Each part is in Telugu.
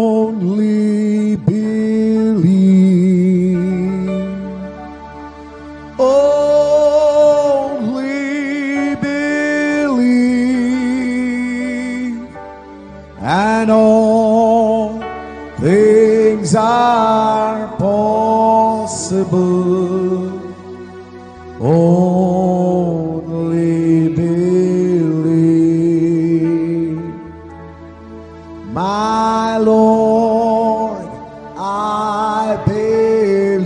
Only believe, only believe, and all things are possible. Only believe. My Lord, I believe.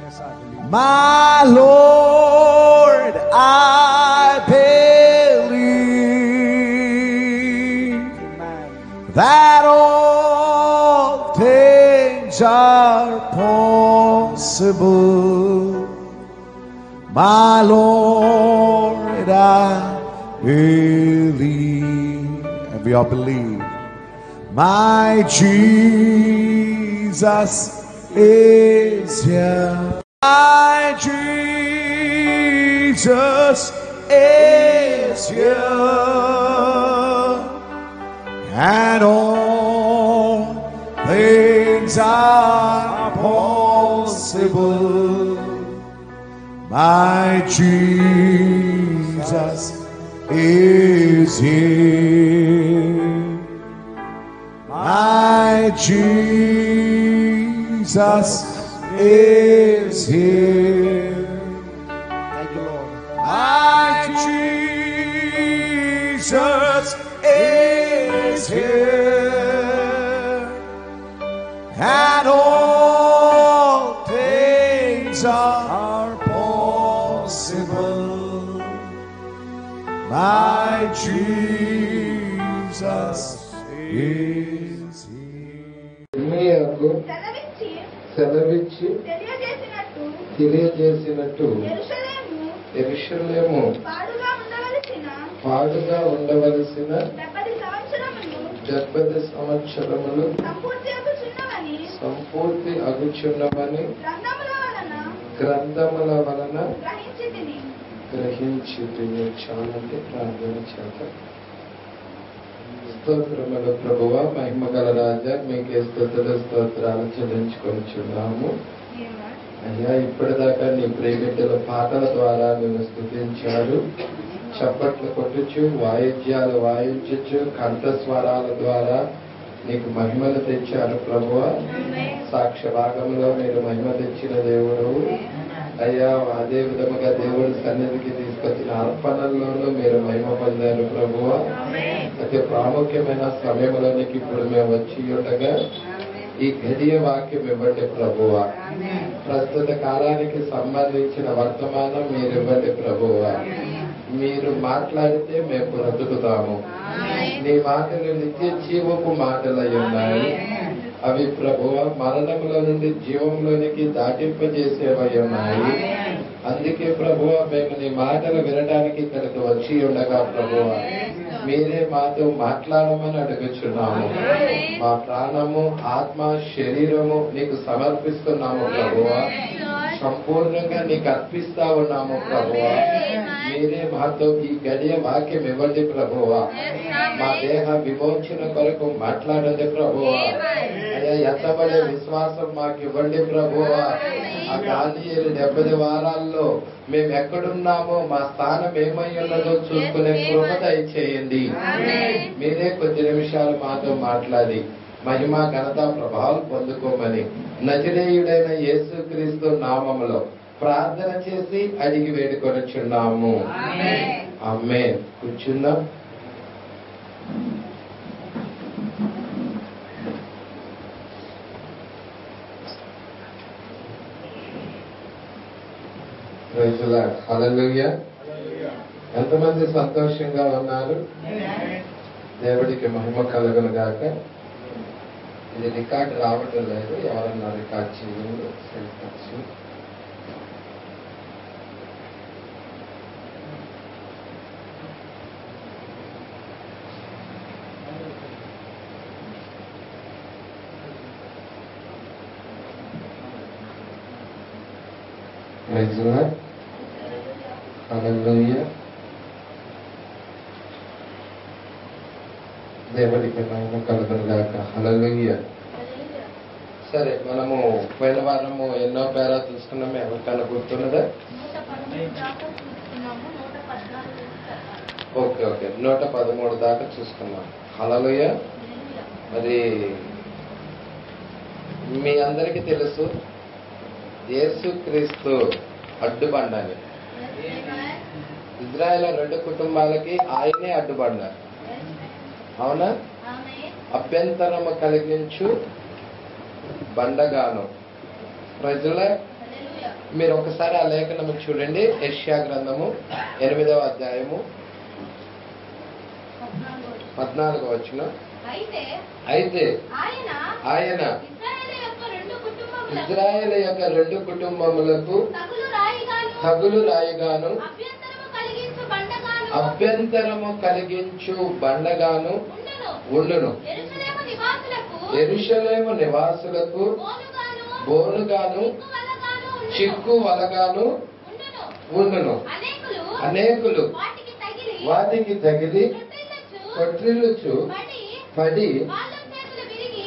Yes, I believe. My Lord, I believe Amen. that all things are possible. My Lord, I believe. And we all believe. My Jesus is here. My Jesus is here. And all things are possible. My Jesus is here. My Jesus is here. Thank you, Lord. My Jesus is here. And all things are possible. My Jesus is here. ఇర్మీయాకు సెలవిచ్చి తెలియజేసినట్టు యెరూషలేము పాడుగా ఉండవలసిన 70 సంవత్సరములు సంపూర్తి అగుచున్నవని గ్రంథముల వలన గ్రహించితిని. చాలండి, ప్రార్థన చేద్దాం. స్తోత్రములు ప్రభువా, మహిమ గల రాజా, మీకే స్తుతులు స్తోత్రాలు చెల్లించుకొనిచున్నాము. అయ్యా, ఇప్పటిదాకా నీ ప్రియబిడ్డల పాటల ద్వారా మేము స్తుతించారు. చప్పట్లు కొట్టుచు, వాయిద్యాలు వాయించు, కంఠస్వరాల ద్వారా నీకు మహిమలు తెచ్చారు ప్రభువా. సాక్ష్య భాగంలో మీరు మహిమ తెచ్చిన దేవుడు అయ్యా. అదే విధముగా దేవుడి సన్నిధికి తీసుకొచ్చిన అర్పణల్లోనూ మీరు మహిమ పొందారు ప్రభువా. అతి ప్రాముఖ్యమైన సమయంలోనికి ఇప్పుడు మేము వచ్చి ఉండగా ఈ గడియ వాక్యం ఇవ్వండి ప్రభువా. ప్రస్తుత కాలానికి సంబంధించిన వర్తమానం మీరు ఇవ్వండి ప్రభువా. మీరు మాట్లాడితే మేము బ్రతుకుతాము. నీ మాటలు నిత్య జీవపు మాటలై ఉన్నాయి. అవి ప్రభువా మరణంలో నుండి జీవంలోనికి దాటింపజేసేవై ఉన్నాయి. అందుకే ప్రభువా మేము నీ మాటలు వినడానికి ఇక్కడికి వచ్చి ఉండగా ప్రభువా మీరే మాతో మాట్లాడమని అడుగుచున్నాము. మా ప్రాణము, ఆత్మ, శరీరము నీకు సమర్పిస్తున్నాము ప్రభువా. సంపూర్ణంగా నీకు అర్పిస్తా ఉన్నాము ప్రభువా. మీరే మాతో ఈ గడియ వాక్యం ఇవ్వండి ప్రభువా. మా దేహ విమోచన కొరకు మాట్లాడండి ప్రభువా. అయ్యా, ఎత్తబడే విశ్వాసం మాకు ఇవ్వండి ప్రభువా. ఆ దానియేలు 70 వారాల్లో మేము ఎక్కడున్నామో, మా స్థానం ఏమై ఉన్నదో చూసుకునే కృప దయచేయండి. మీరే కొద్ది నిమిషాలు మాతో మాట్లాడి మహిమ, ఘనత, ప్రభావాలు పొందుకోమని నజరేయుడైన యేసుక్రీస్తు నామములో ప్రార్థన చేసి అడిగి వేడుకొనుచున్నాము. ఆమేన్. కూర్చుందాం. Praise the Lord. హల్లెలూయా. ఎంతమంది సంతోషంగా ఉన్నారు? దేవుడికి మహిమ కలుగును గాక. ఇది రికార్డు రావటం లేదు, ఎవరన్నా రికార్డ్ చేయండి. Praise Lord. హల్లెలూయా. దేవుడికి మహిమ కలుగును గాక. హల్లెలూయా. సరే, మనము పోయిన వారము ఎన్నో పేరా తీసుకున్నాము, ఎవరికైనా గుర్తున్నదా? ఓకే, 113 దాకా చూసుకున్నాం. హల్లెలూయా. మరి మీ అందరికీ తెలుసు, యేసుక్రీస్తు అడ్డుబండ అని. ఇజ్రాయేల్ 2 కుటుంబాలకి ఆయనే అడ్డుబండ. అవునా? అభ్యంతరము కలిగించు బండగాను. ప్రజల మీరు ఒకసారి ఆ లేఖనము చూడండి. యెషయా గ్రంథము 8వ అధ్యాయము 14వ వచనం. అయితే ఆయన ఇజ్రాయేల్ యొక్క 2 కుటుంబములకు తగులు రాయిగాను అభ్యంతరము కలిగించు బండగాను ఉండును. యెరూషలేము నివాసులకు బోనుగాను చిక్కు వలగాను ఉండును. అనేకులు వాటికి తగిలి కొట్రిల్లుచు పడి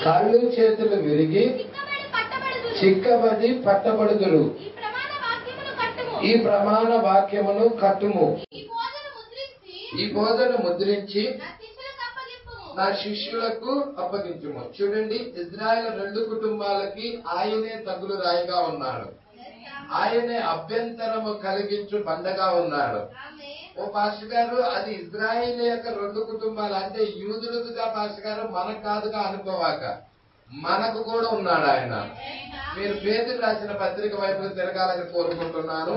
కాళ్ళు చేతులు విరిగి చిక్కబడి పట్టబడుదురు. ఈ ప్రమాణ వాక్యమును కట్టుము. ఈ బోధను ముద్రించి నా శిష్యులకు అప్పగించుము. చూడండి, ఇజ్రాయేల్ 2 కుటుంబాలకి ఆయనే తగులు రాయిగా ఉన్నాడు. ఆయనే అభ్యంతరము కలిగించు బండగా ఉన్నాడు. ఓ పాస్టర్ గారు, అది ఇజ్రాయేల్ యొక్క 2 కుటుంబాలు అంటే యూదులుగా పాస్టర్ గారు, మనకు కాదుగా అనుకోవాక, మనకు కూడా ఉన్నాడు ఆయన. మీరు పేతురు రాసిన పత్రిక వైపు తిరగాలని కోరుకుంటున్నాను.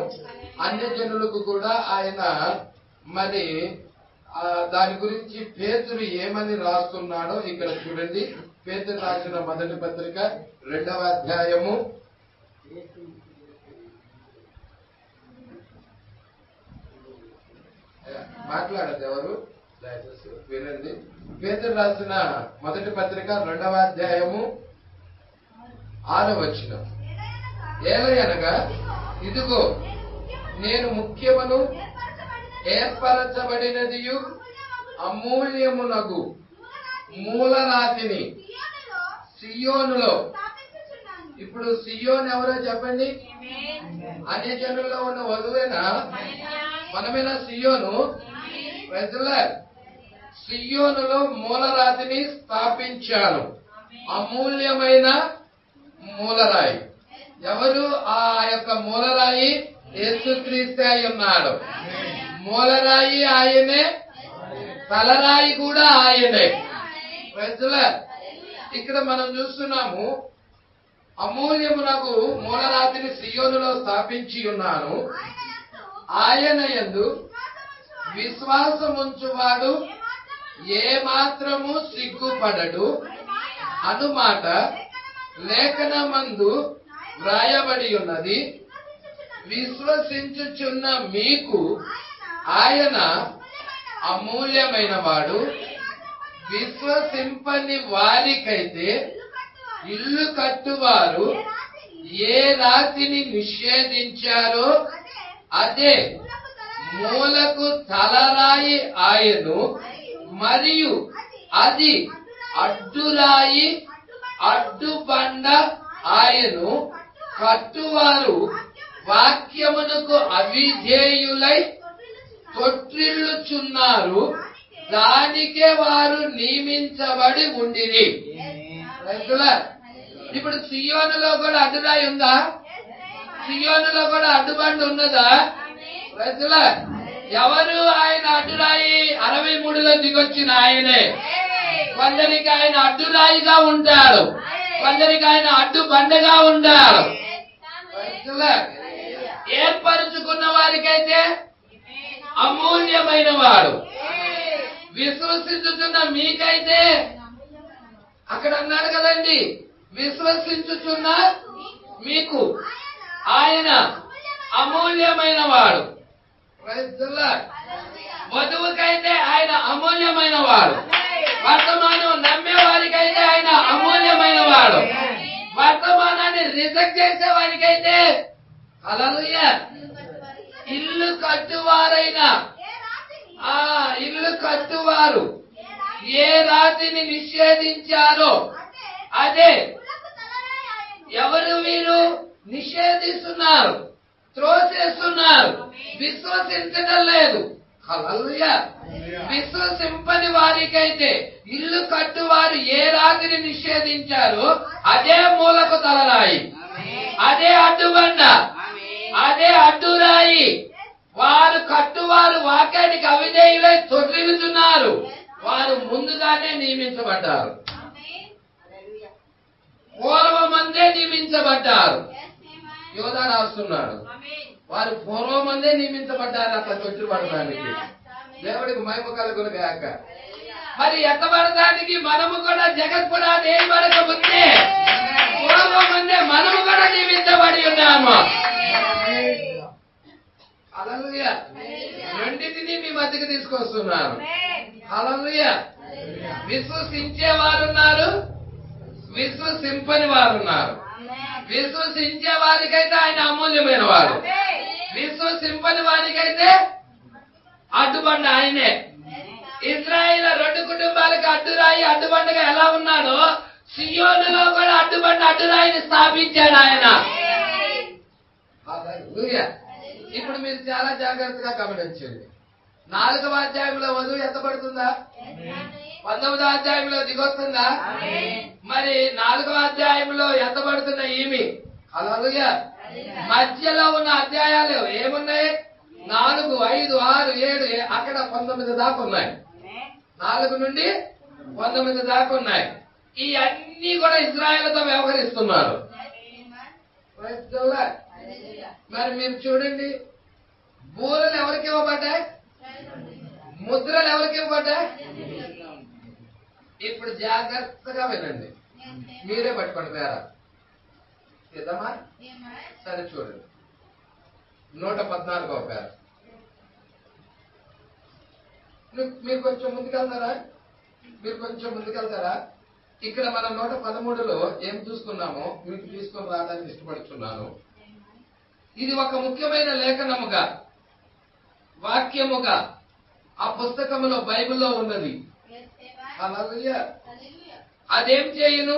అన్య జనులకు కూడా ఆయన మరి దాని గురించి పేతురు ఏమని రాస్తున్నాడో ఇక్కడ చూడండి. పేతురు రాసిన మొదటి పత్రిక 2వ అధ్యాయము 'మాట్లాడదు ఎవరు వినండి. పేతురు రాసిన మొదటి పత్రిక 2వ అధ్యాయము 6వ వచనం. ఏలయనగా ఇదిగో నేను ముఖ్యమును ఏర్పరచబడినదియు అమూల్యమునగు మూలరాతిని సియోనులో. ఇప్పుడు సియోన్ ఎవరో చెప్పండి? అన్య జనుల్లో ఉన్న వధువేనా? మనమేనా సియోను? సియోనులో మూలరాతిని స్థాపించాను. అమూల్యమైన మూలరాయి. ఎవరు ఆ యొక్క మూలరాయి? యేసుక్రీస్తు అయి ఉన్నాడు. మూలరాయి ఆయనే, తలరాయి కూడా ఆయనే. ఇక్కడ మనం చూస్తున్నాము, అమూల్యమునకు మూలరాతిని సియోనులో స్థాపించి ఉన్నాను. ఆయన యందు విశ్వాసముంచువాడు ఏ మాత్రము సిగ్గుపడడు అనుమాట లేఖనమందు వ్రాయబడి ఉన్నది. విశ్వసించుచున్న మీకు ఆయన అమూల్యమైన వాడు. విశ్వసింపని వారికైతే ఇల్లు కట్టువారు ఏ రాతిని నిషేధించారో అదే మూలకు తలరాయి ఆయను, మరియు అది అడ్డురాయి అడ్డుబండ ఆయను. కట్టువారు వాక్యమునకు అవిధేయులై తొట్టిల్లుచున్నారు, దానికే వారు నియమించబడి ఉండిరి. ఇప్పుడు సియోనులో కూడా అడ్డురాయి ఉందా? సియోనులో కూడా అడ్డుబండి ఉన్నదా? ఎవరు ఆయన అడ్డురాయి? 63లో దిగొచ్చిన ఆయనే. కొందరికి ఆయన అడ్డురాయిగా ఉంటాడు, కొందరికి ఆయన అడ్డు బండగా ఉంటాడు. ఏర్పరుచుకున్న వారికైతే అమూల్యమైన వాడు. విశ్వసించుతున్న మీకైతే అక్కడ అన్నాడు కదండి, విశ్వసించుచున్న మీకు ఆయన అమూల్యమైన వాడు. వధువుకైతే ఆయన అమూల్యమైన వాడు. వర్తమానం నమ్మే వారికైతే ఆయన అమూల్యమైన వాడు. వర్తమానాన్ని రిజెక్ట్ చేసే వారికైతే హల్లెలూయా. ఇల్లు కట్టువారైన ఇల్లు కట్టువారు ఏ రాతిని నిషేధించారో అదే. ఎవరు వీరు? నిషేధిస్తున్నారు, త్రోసేస్తున్నారు, విశ్వసించడం లేదు. హల్లెలూయా. విశ్వసింపని వారికైతే ఇల్లు కట్టువారు ఏ రాతిని నిషేధించారో అదే మూలకు తలరాయి, అదే అడ్డుబండ, అదే అడ్డురాయి. వారు కట్టువారు వాక్యానికి అవిధేయులై తొట్టిల్లుతున్నారు. వారు ముందుగానే నియమించబడ్డారు, పూర్వమందే నియమించబడ్డారు. యోధా రాస్తున్నాడు, వారు పూర్వమందే నియమించబడ్డారు అట్లా తొట్టిపడడానికి. దేవుడికి మహిమ కలుగును గాక. మరి ఎత్తబడడానికి మనము కూడా జగత్పురాన్ని వేయబడక ముందే పూర్వమందే మనము కూడా నియమించబడి ఉన్నాము. హల్లెలూయా. రెండింటినీ మీ మధ్యకి తీసుకొస్తున్నాను. హల్లెలూయా. విశ్వసించే వారున్నారు, విశ్వసింపని వారున్నారు. విశ్వసించే వారికైతే ఆయన అమూల్యమైన వాడు, విశ్వసింపని వారికైతే అడ్డుబండ ఆయనే. ఇశ్రాయేల్ 2 కుటుంబాలకు అడ్డురాయి అడ్డుబండగా ఎలా ఉన్నాడో సియోనులో కూడా అడ్డుబండ అడ్డురాయిని స్థాపించాడు ఆయన. హల్లెలూయా. ఇప్పుడు మీరు చాలా జాగ్రత్తగా గమనించండి. 4వ అధ్యాయంలో వధువు ఎత్తబడుతుందా? 19వ అధ్యాయంలో దిగొస్తుందా? మరి 4వ అధ్యాయంలో ఎత్తబడుతున్న ఈమె. హల్లెలూయా. మధ్యలో ఉన్న అధ్యాయాలు ఏమున్నాయి? 4, 5, 6, 7 అక్కడ 19 దాకా ఉన్నాయి. 4 నుండి 19 దాకా ఉన్నాయి. ఈ అన్ని కూడా ఇశ్రాయేలుతో వ్యవహరిస్తున్నారు. మరి మీరు చూడండి, బూరలు ఎవరికి ఇవ్వబడ్డాయి? ముద్రలు ఎవరికి ఇవ్వబడ్డాయి? ఇప్పుడు జాగ్రత్తగా వినండి, మీరే పట్టుకోండి పేర. సిద్ధమా? సరే చూడండి, 114వ పేర. మీరు కొంచెం ముందుకెళ్తారా? ఇక్కడ మనం 113లో ఏం చూసుకున్నామో మీకు తీసుకొని రావడానికి ఇష్టపడుతున్నాను. ఇది ఒక ముఖ్యమైన లేఖనముగా, వాక్యముగా ఆ పుస్తకములో బైబిల్లో ఉన్నది. హల్లెలూయా. అదేం చేయును?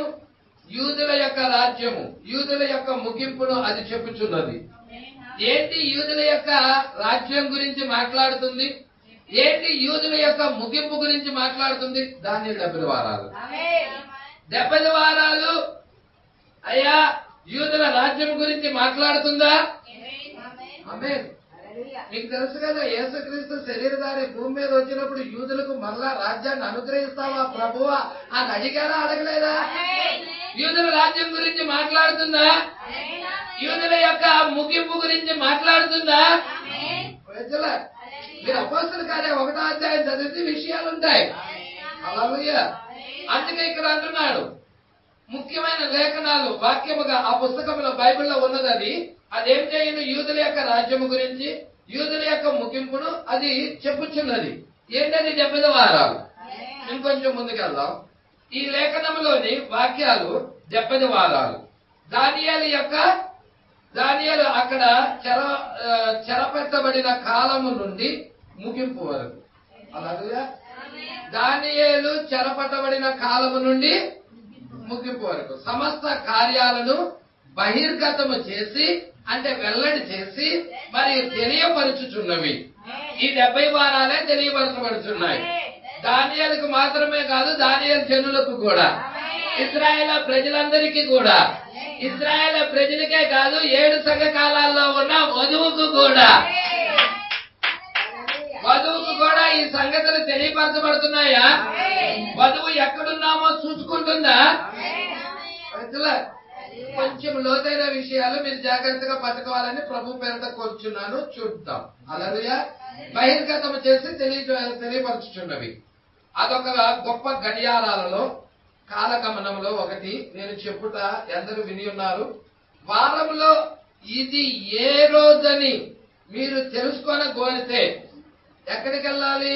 యూదుల యొక్క రాజ్యము, యూదుల యొక్క ముగింపును అది చెప్పుచున్నది. ఏంటి యూదుల యొక్క రాజ్యం గురించి మాట్లాడుతుంది? ఏంటి యూదుల యొక్క ముగింపు గురించి మాట్లాడుతుంది? దానియేలు 70 వారాలు. 70 వారాలు అయ్యా యూదుల రాజ్యం గురించి మాట్లాడుతుందా? ఆమేన్. మీకు తెలుసు కదా, యేసుక్రీస్తు శరీరధారి భూమి మీద వచ్చినప్పుడు యూదులకు మరలా రాజ్యాన్ని అనుగ్రహిస్తావా ప్రభువా అని అడిగారా, అడగలేదా? యూదుల రాజ్యం గురించి మాట్లాడుతుందా? యూదుల యొక్క ముగింపు గురించి మాట్లాడుతుందా? మీరు అపోస్తలుల కార్యం 1వ అధ్యాయం చదివితే విషయాలు ఉంటాయి. హల్లెలూయా. అందుకే ఇక్కడ అంటున్నాడు, ముఖ్యమైన లేఖనాలు వాక్యముగా ఆ పుస్తకంలో బైబిల్లో ఉన్నది. అదేం చేయను? యూదుల యొక్క రాజ్యము గురించి, యూదుల యొక్క ముగింపును అది చెప్పుచున్నది. ఏంటది? 70 వారాలు. ఇంకొంచెం ముందుకెళ్దాం. ఈ లేఖనంలోని వాక్యాలు 70 వారాలు. దానియేలు అక్కడ చెరపెట్టబడిన కాలము నుండి ముగింపు వరకు. హల్లెలూయా. దానియేలు చెరపట్టబడిన కాలము నుండి ముగింపు వరకు సమస్త కార్యాలను బహిర్గతము చేసి, అంటే వెల్లడి చేసి మరియు తెలియపరుచుచున్నవి. ఈ 70 వారాలే తెలియపరచబడుతున్నాయి. దానియేలుకు మాత్రమే కాదు, దానియేలు జనులకు కూడా, ఇశ్రాయేలు ప్రజలందరికీ కూడా, ఇశ్రాయేలు ప్రజలకే కాదు 7 సంఘ కాలాల్లో ఉన్న వధువుకు కూడా ఈ సంగతులు తెలియపరచబడుతున్నాయా? వధువు ఎక్కడున్నామో చూసుకుంటుందా? కొంచెం లోతైన విషయాలు మీరు జాగ్రత్తగా పట్టుకోవాలని ప్రభు పేరుతో కోరుచున్నాను. చూద్దాం. హల్లెలూయా. బహిర్గతము చేసి తెలియపరచుచున్నవి. అదొక గొప్ప గడియారాలలో కాలగమనంలో ఒకటి. నేను చెప్పుట ఎందరూ విని ఉన్నారు. వారంలో ఇది ఏ రోజని మీరు తెలుసుకొనగోరితే ఎక్కడికి వెళ్ళాలి?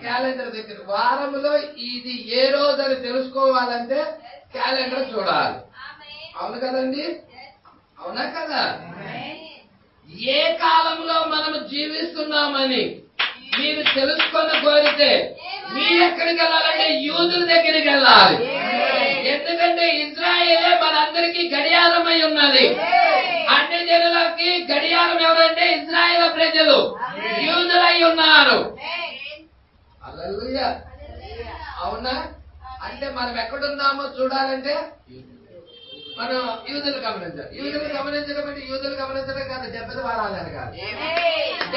క్యాలెండర్ దగ్గర. వారంలో ఇది ఏ రోజని తెలుసుకోవాలంటే క్యాలెండర్ చూడాలి. అవును కదండి? అవునా కదా? ఏ కాలంలో మనము జీవిస్తున్నామని మీరు తెలుసుకొని కోరితే మీరు ఎక్కడికి వెళ్ళాలంటే యూదుల దగ్గరికి వెళ్ళాలి. ఎందుకంటే ఇజ్రాయేలే మనందరికీ గడియారమై ఉన్నది. అన్ని జనులకి గడియారం ఎవరంటే ఇజ్రాయేల్ ప్రజలు, యూదులై ఉన్నారు. హల్లెలూయా. అవునా? అంటే మనం ఎక్కడున్నామో చూడాలంటే మనం యూదులు గమనించాలి. యూదులు గమనించడం అంటే యూదులు గమనించడం కాదు, 70 వారాలు ఎనగాలి.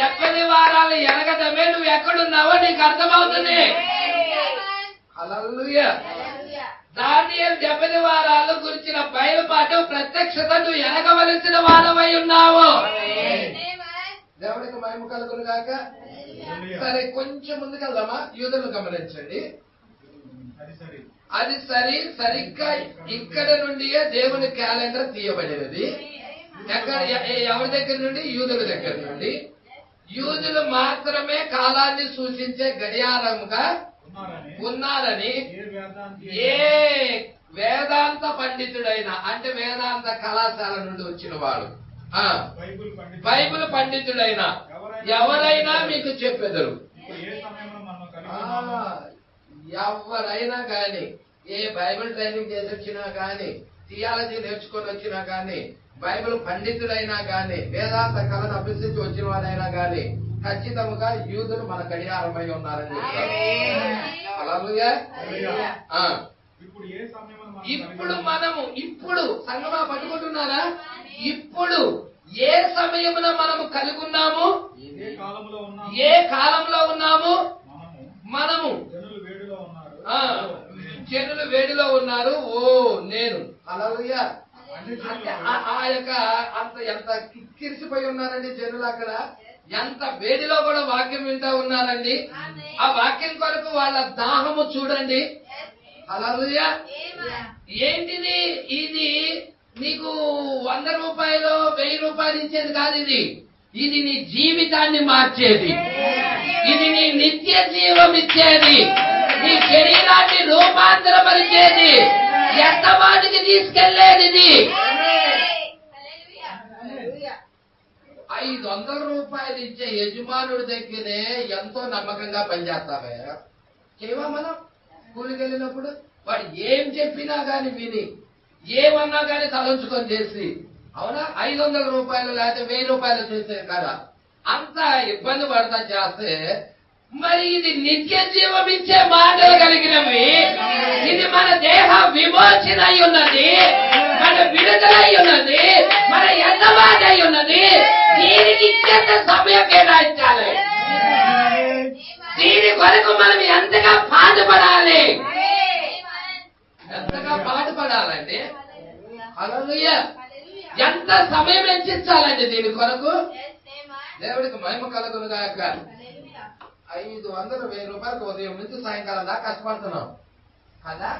70 వారాలు ఎనగడమే నువ్వు ఎక్కడున్నావో నీకు అర్థమవుతుంది. హల్లెలూయా. దానియేలు 70 వారాలు గురించిన బయలుపాటు ప్రత్యక్షత నువ్వు ఎనగవలసిన వారమై ఉన్నావు. దేవుడికి మహిమ కలుగును గాక. సరే, కొంచెం ముందుకెళ్దామా? యూదులు గమనించండి. అది సరిగ్గా ఇక్కడ నుండియే దేవుని క్యాలెండర్ తీయబడినది. ఎక్కడ? ఎవరి దగ్గర నుండి? యూదుల దగ్గర నుండి. యూదులు మాత్రమే కాలాన్ని సూచించే గడియారముగా ఉన్నారని ఏ వేదాంత పండితుడైనా, అంటే వేదాంత కళాశాల నుండి వచ్చిన వాడు, బైబిల్ పండితుడైనా ఎవరైనా మీకు చెప్పెదరు. ఎవరైనా కానీ, ఏ బైబిల్ ట్రైనింగ్ చేసి వచ్చినా కానీ, థియాలజీ నేర్చుకొని వచ్చినా కానీ, బైబిల్ పండితుడైనా కానీ, వేదాంత కళను అభ్యసించి వచ్చిన వారైనా కానీ ఖచ్చితంగా యూదులు మన గడియారమై ఉన్నారని చెప్తారు. హల్లెలూయా. ఇప్పుడు సంగమా పట్టుకుంటున్నారా? ఇప్పుడు ఏ సమయమున మనము కలిగి ఉన్నాము? ఏ కాలంలో ఉన్నాము? మనము జనులు వేడిలో ఉన్నారు. ఓ నేను హల్లెలూయా. అంటే ఆ యొక్క ఎంత కిక్కిరిసిపోయి ఉన్నారండి జనులు. అక్కడ ఎంత వేడిలో కూడా వాక్యం వింటా ఉన్నారండి. ఆ వాక్యం కొరకు వాళ్ళ దాహము చూడండి. హల్లెలూయా. ఏంటిది? ఇది నీకు 100 రూపాయలు 1000 రూపాయలు ఇచ్చేది కాదు. ఇది నీ జీవితాన్ని మార్చేది. ఇది నీ నిత్య జీవం ఇచ్చేది. నీ శరీరాన్ని రూపాంతరపరిచేది, ఎంతవాటికి తీసుకెళ్లేది. ఇది 500 రూపాయలు ఇచ్చే యజమానుడి దగ్గరే ఎంతో నమ్మకంగా పనిచేస్తావయ్యా. చేయవా? మనం స్కూల్కి వెళ్ళినప్పుడు వాడు ఏం చెప్పినా గాని విని, ఏమన్నా గాని తలంచుకొని చేసి, అవునా? 500 రూపాయలు లేకపోతే 1000 రూపాయలు చేసే కదా, అంత ఇబ్బంది పడతా చేస్తే, మరి ఇది నిత్య జీవం ఇచ్చే మాటలు కలిగినవి. ఇది మన దేహ విమోచన అయి ఉన్నది, మన విడుదలై ఉన్నది, మన ఎన్నవాదై ఉన్నది. దీనికి ఇచ్చేంత సమయం కేటాయించాలి. దీని కొరకు మనం ఎంతగా పాటుపడాలి, ఎంతగా పాటుపడాలండి. హల్లెలూయా. ఎంత సమయం వెచ్చించాలండి దీని కొరకు. దేవుడికి మహిమ కలుగును గాక. 500 1000 రూపాయలకు ఉదయం నుంచి సాయంకాలం దాకా కష్టపడుతున్నాం కదా.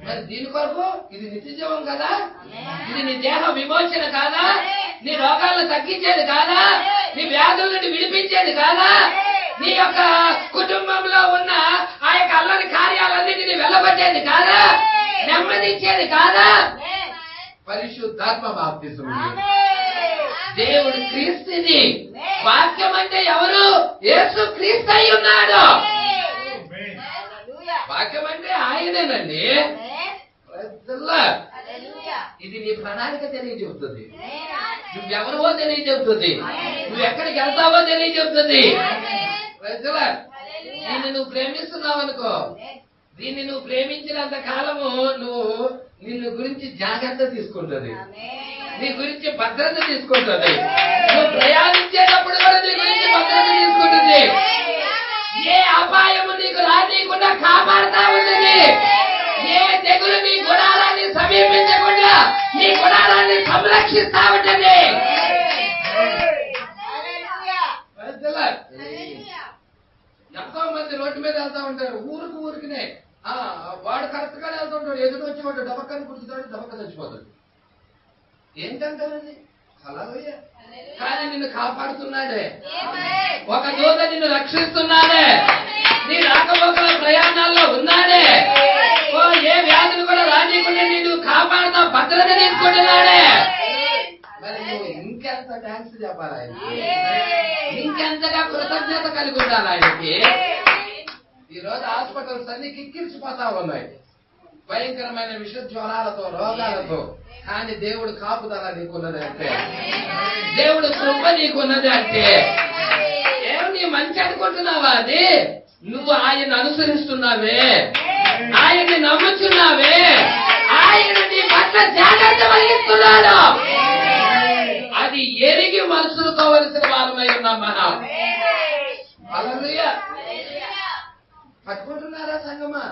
మరి దీని కొరకు ఇది నిత్య జీవం కదా, ఇది నీ దేహ విమోచన కాదా, నీ రోగాలను తగ్గించేది కాదా, నీ వ్యాధుల నుండి విడిపించేది కాదా, నీ యొక్క కుటుంబంలో ఉన్న ఆ యొక్క అల్లరి కార్యాలన్నింటినీ వెళ్ళగొట్టేది కాదా, నెమ్మదించేది కాదా. పరిశుద్ధాత్మ బాప్తిస్మం. దేవుడు క్రీస్తుది. వాక్యం అంటే ఎవరు? యేసు క్రీస్తు అయి ఉన్నాడు. వాక్యం అంటే ఆయనేనండి. ఇది నీ ప్రణాళిక తెలియజెప్తుంది, నువ్వెవరో తెలియజెప్తుంది, నువ్వు ఎక్కడికి వెళ్తావో తెలియజెప్తుంది. దీన్ని నువ్వు ప్రేమిస్తున్నావు అనుకో, దీన్ని నువ్వు ప్రేమించినంత కాలము నిన్ను గురించి జాగ్రత్త తీసుకుంటుంది, నీ గురించి భద్రత తీసుకుంటుంది. నువ్వు ప్రయాణించేటప్పుడు కూడా నీ గురించి భద్రత తీసుకుంటుంది. ఏ అపాయము నీకు రానీయకుండా కాపాడుతా ఉంటుంది. ఏ తెగులు నీ గుడారాన్ని సమీపించకుండా నీ గుడారాన్ని సంరక్షిస్తా ఉంటుంది. ఎంతో మంది రోడ్డు మీద వెళ్తా ఉంటారు, ఊరికినే వాడు కరెక్ట్ గానే వెళ్తుంటాడు, ఎదురు వచ్చి వాడు డబక్కని కుడుతాడు, డబక్క చచ్చిపోతాడు. ఏంటంటారు అది? హల్లెలూయా. కానీ నిన్ను కాపాడుతున్నాడే, ఒక దూత నిన్ను రక్షిస్తున్నాడే, నీ రాకపోకల ప్రయాణాల్లో ఉన్నాడే, ఏ వ్యాధులు కూడా రానియకుండా నిన్ను కాపాడుతా భద్రత తీసుకుంటున్నాడే. మరి నువ్వు ఇంకా ఇంకెంత థ్యాంక్స్ చెప్పాలి ఆయనకి, ఇంకెంతగా కృతజ్ఞత కలిగి ఉండాలి ఆయనకి. ఈ రోజు హాస్పిటల్స్ అన్ని కిక్కిరిచిపోతా ఉన్నాయి భయంకరమైన విష జ్వరాలతో, రోగాలతో. కానీ దేవుడు కాపుదల నీకున్నది అంటే, దేవుడు కృప నీకున్నది అంటే, ఏమి మంచి అనుకుంటున్నావా? అది నువ్వు ఆయన అనుసరిస్తున్నావే, ఆయన్ని నమ్ముతున్నావే, ఆయన నీ పట్ల జాగ్రత్త వహిస్తున్నాడు. అది ఎరిగి మనసులు కావలసిన వారమై ఉన్నాం మనం. హల్లెలూయా. పట్టుకుంటున్నారా సంగమా?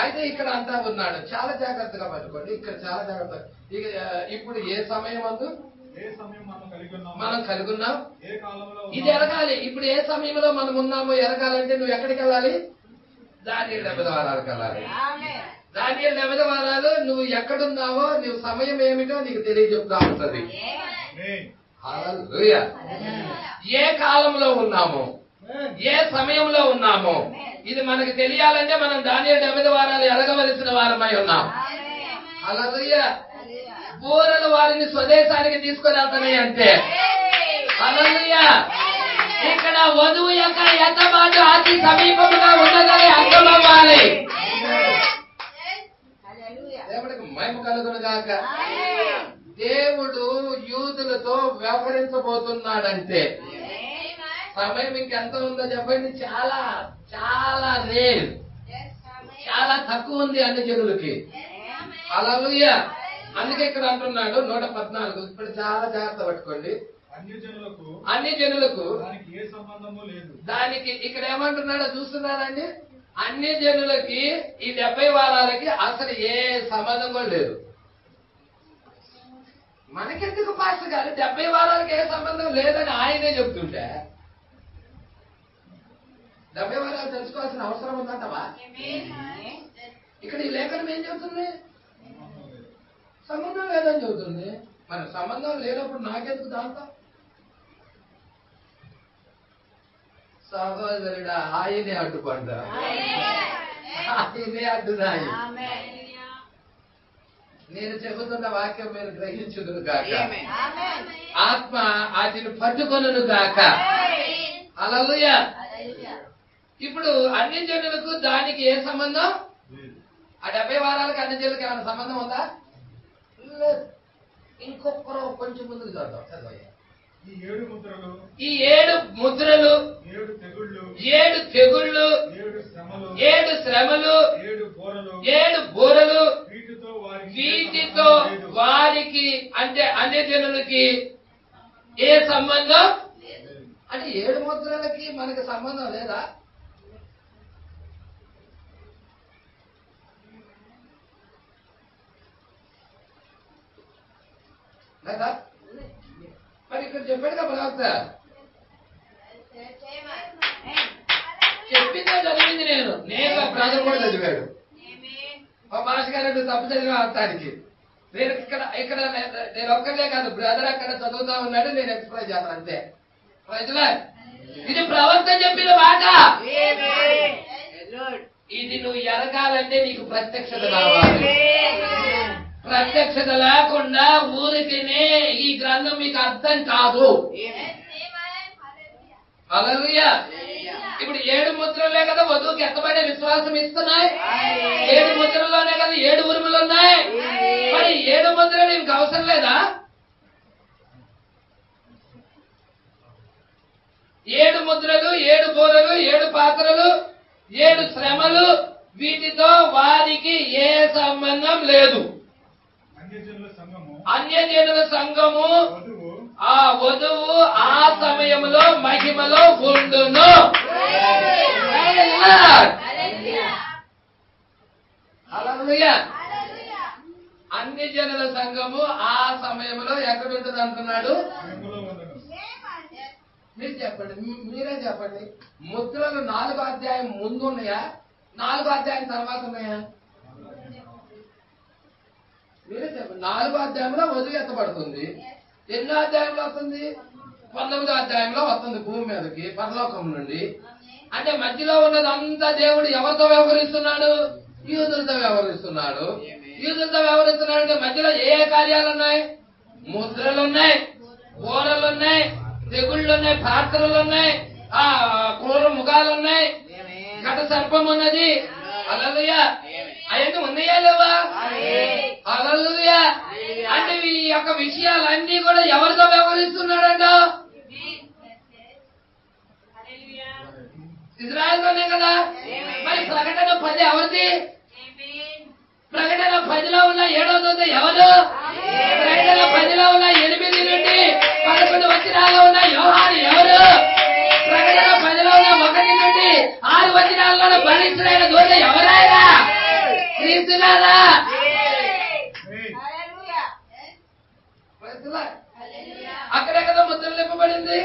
అయితే ఇక్కడ అంతా ఉన్నాడు, చాలా జాగ్రత్తగా పట్టుకోండి. ఇక్కడ చాలా జాగ్రత్త. ఇప్పుడు ఏ సమయం అందు మనం కలిగి ఉన్నాం, ఇది ఎరగాలి. ఇప్పుడు ఏ సమయంలో మనం ఉన్నామో ఎరగాలంటే నువ్వు ఎక్కడికి వెళ్ళాలి? దానియేలు 70 వారాలకు వెళ్ళాలి. దానియేలు 70 వారాలు నువ్వు ఎక్కడున్నావో, నువ్వు సమయం ఏమిటో నీకు తెలియజెప్తా ఉంటది. హల్లెలూయా. ఏ కాలంలో ఉన్నామో, ఏ సమయంలో ఉన్నామో, ఇది మనకు తెలియాలంటే మనం దానియేలు 70 వారాలు ఎరగవలసిన వారమై ఉన్నాం. హల్లెలూయా. బూరలు వారిని స్వదేశానికి తీసుకొని వెళ్తున్నాయి అంటే, హల్లెలూయా, ఇక్కడ వధువు యొక్క ఎత్తబాటు అతి సమీపంగా ఉన్నదని అర్థమవ్వాలి. దేవుడికి మహిమ కలుగును గాక. దేవుడు యూదులతో వ్యవహరించబోతున్నాడంటే సమయం ఇంకెంత ఉందో చెప్పండి. చాలా చాలా రేర్, చాలా తక్కువ ఉంది అన్ని జనులకి. హల్లెలూయా. అందుకే ఇక్కడ అంటున్నాడు 114. ఇప్పుడు చాలా జాగ్రత్త పట్టుకోండి. అన్ని జనులకు దానికి ఇక్కడ ఏమంటున్నాడో చూస్తున్నారండి. అన్ని జనులకి ఈ 70 వారాలకి అసలు ఏ సంబంధం కూడా లేదు. మనకెందుకు పాస్టర్ గారు 70 వారాలకి ఏ సంబంధం లేదని ఆయనే చెప్తుంటే 70 వారాలు తెలుసుకోవాల్సిన అవసరం ఉందంటవా? ఇక్కడ ఈ లేఖనం ఏం చెబుతుంది? సంబంధం లేదని చెబుతుంది. మరి సంబంధం లేనప్పుడు నాకెందుకు దాంతో? సహోదరుడా, ఆయనే అడ్డుపడ్డ, ఆయనే అడ్డుదాయి. నేను చెబుతున్న వాక్యం మీరు గ్రహించుదురు గాక, ఆత్మ వాటిని పట్టుకొనును గాక. హల్లెలూయా. ఇప్పుడు అన్ని జనులకు దానికి ఏ సంబంధం? ఆ 70 వారాలకు అన్ని జనులకు ఏమైనా సంబంధం ఉందా? ఇంకొకరు కొంచెం ముందుకు చదువు. చదవయ్యా. ఈ 7 ముద్రలు, 7 తెగుళ్ళు, 7 శ్రమలు, 7 బూరలు, వీటితో వారికి అంటే అన్ని జనులకి ఏ సంబంధం? అంటే 7 ముద్రలకి మనకి సంబంధం లేదా? లేదా? మరి ఇక్కడ చెప్పాడుగా ప్రవక్త, చెప్పిందే చదివింది. నేను బ్రదర్ కూడా చదివాడు. మా భాష గారు తప్పు చదివా అర్థానికి. నేను ఇక్కడ నేను ఒక్కడే కాదు, బ్రదర్ అక్కడ చదువుతా ఉన్నాడు, నేను ఎక్స్ప్లెయిన్ చేస్తాను అంతే. ఇది ప్రవక్త చెప్పిన మాట. ఇది నువ్వు ఎరగాలంటే నీకు ప్రత్యక్షత కావాలి. ప్రత్యక్షత లేకుండా ఊరికినే ఈ గ్రంథం మీకు అర్థం కాదు. హల్లెలూయా. ఇప్పుడు 7 ముద్రలే కదా వధువుకి ఎత్తబడే విశ్వాసం ఇస్తున్నాయి. 7 ముద్రలోనే కదా 7 ఉరుములు ఉన్నాయి. మరి 7 ముద్రలు నీకు అవసరం లేదా? 7 ముద్రలు, 7 బూరలు, 7 పాత్రలు, 7 శ్రమలు, వీటితో వారికి ఏ సంబంధం లేదు. అన్యజనుల సంఘము, ఆ వధువు ఆ సమయంలో మహిమలో ఉండును. హల్లెలూయా. అన్ని జనుల సంఘము ఆ సమయంలో ఎక్కడుంటుంది అంటున్నాడు? మీరు చెప్పండి, మీరే చెప్పండి. ముద్రలు 4వ అధ్యాయం ముందు ఉన్నాయా, 4వ అధ్యాయం తర్వాత ఉన్నాయా? మీరే చెప్పండి. 4వ అధ్యాయంలో వధువు ఎత్తబడుతుంది. ఎన్నో అధ్యాయంలో వస్తుంది? 19వ అధ్యాయంలో వస్తుంది భూమి మీదకి పరలోకం నుండి. అంటే మధ్యలో ఉన్నదంతా దేవుడు ఎవరితో వ్యవహరిస్తున్నాడు? యూదులతో వ్యవహరిస్తున్నాడు. యూదులతో వ్యవహరిస్తున్నాడు అంటే మధ్యలో ఏ కార్యాలు ఉన్నాయి? ముద్రలు ఉన్నాయి. ఓరలున్నాయి, తెగుళ్ళున్నాయి, పాత్రలున్నాయి, క్రూర ముఖాలున్నాయి, ఘట సర్పం ఉన్నది. హల్లెలూయా. అవన్నీ ఉన్నాయా లేవా? హల్లెలూయా. అంటే ఈ యొక్క విషయాలన్నీ కూడా ఎవరితో వ్యవహరిస్తున్నాడంట? ఇజ్రాయెల్లోనే కదా. మరి ప్రకటన 10 ఎవరిది? ప్రకటన 10లో ఉన్న 7వ ఎవరు? ప్రకటన 10లో ఉన్న 8 నుండి 11 వచనాల్లో ఉన్న యోహాను ఎవరు? ప్రకటన 10లో ఉన్న 1 నుండి 6 వచనాల్లో బలిష్ఠుడైన దూత ఎవరైనా? క్రీస్తునారా? అక్కడే కదా ముద్రలు ఇప్పబడింది.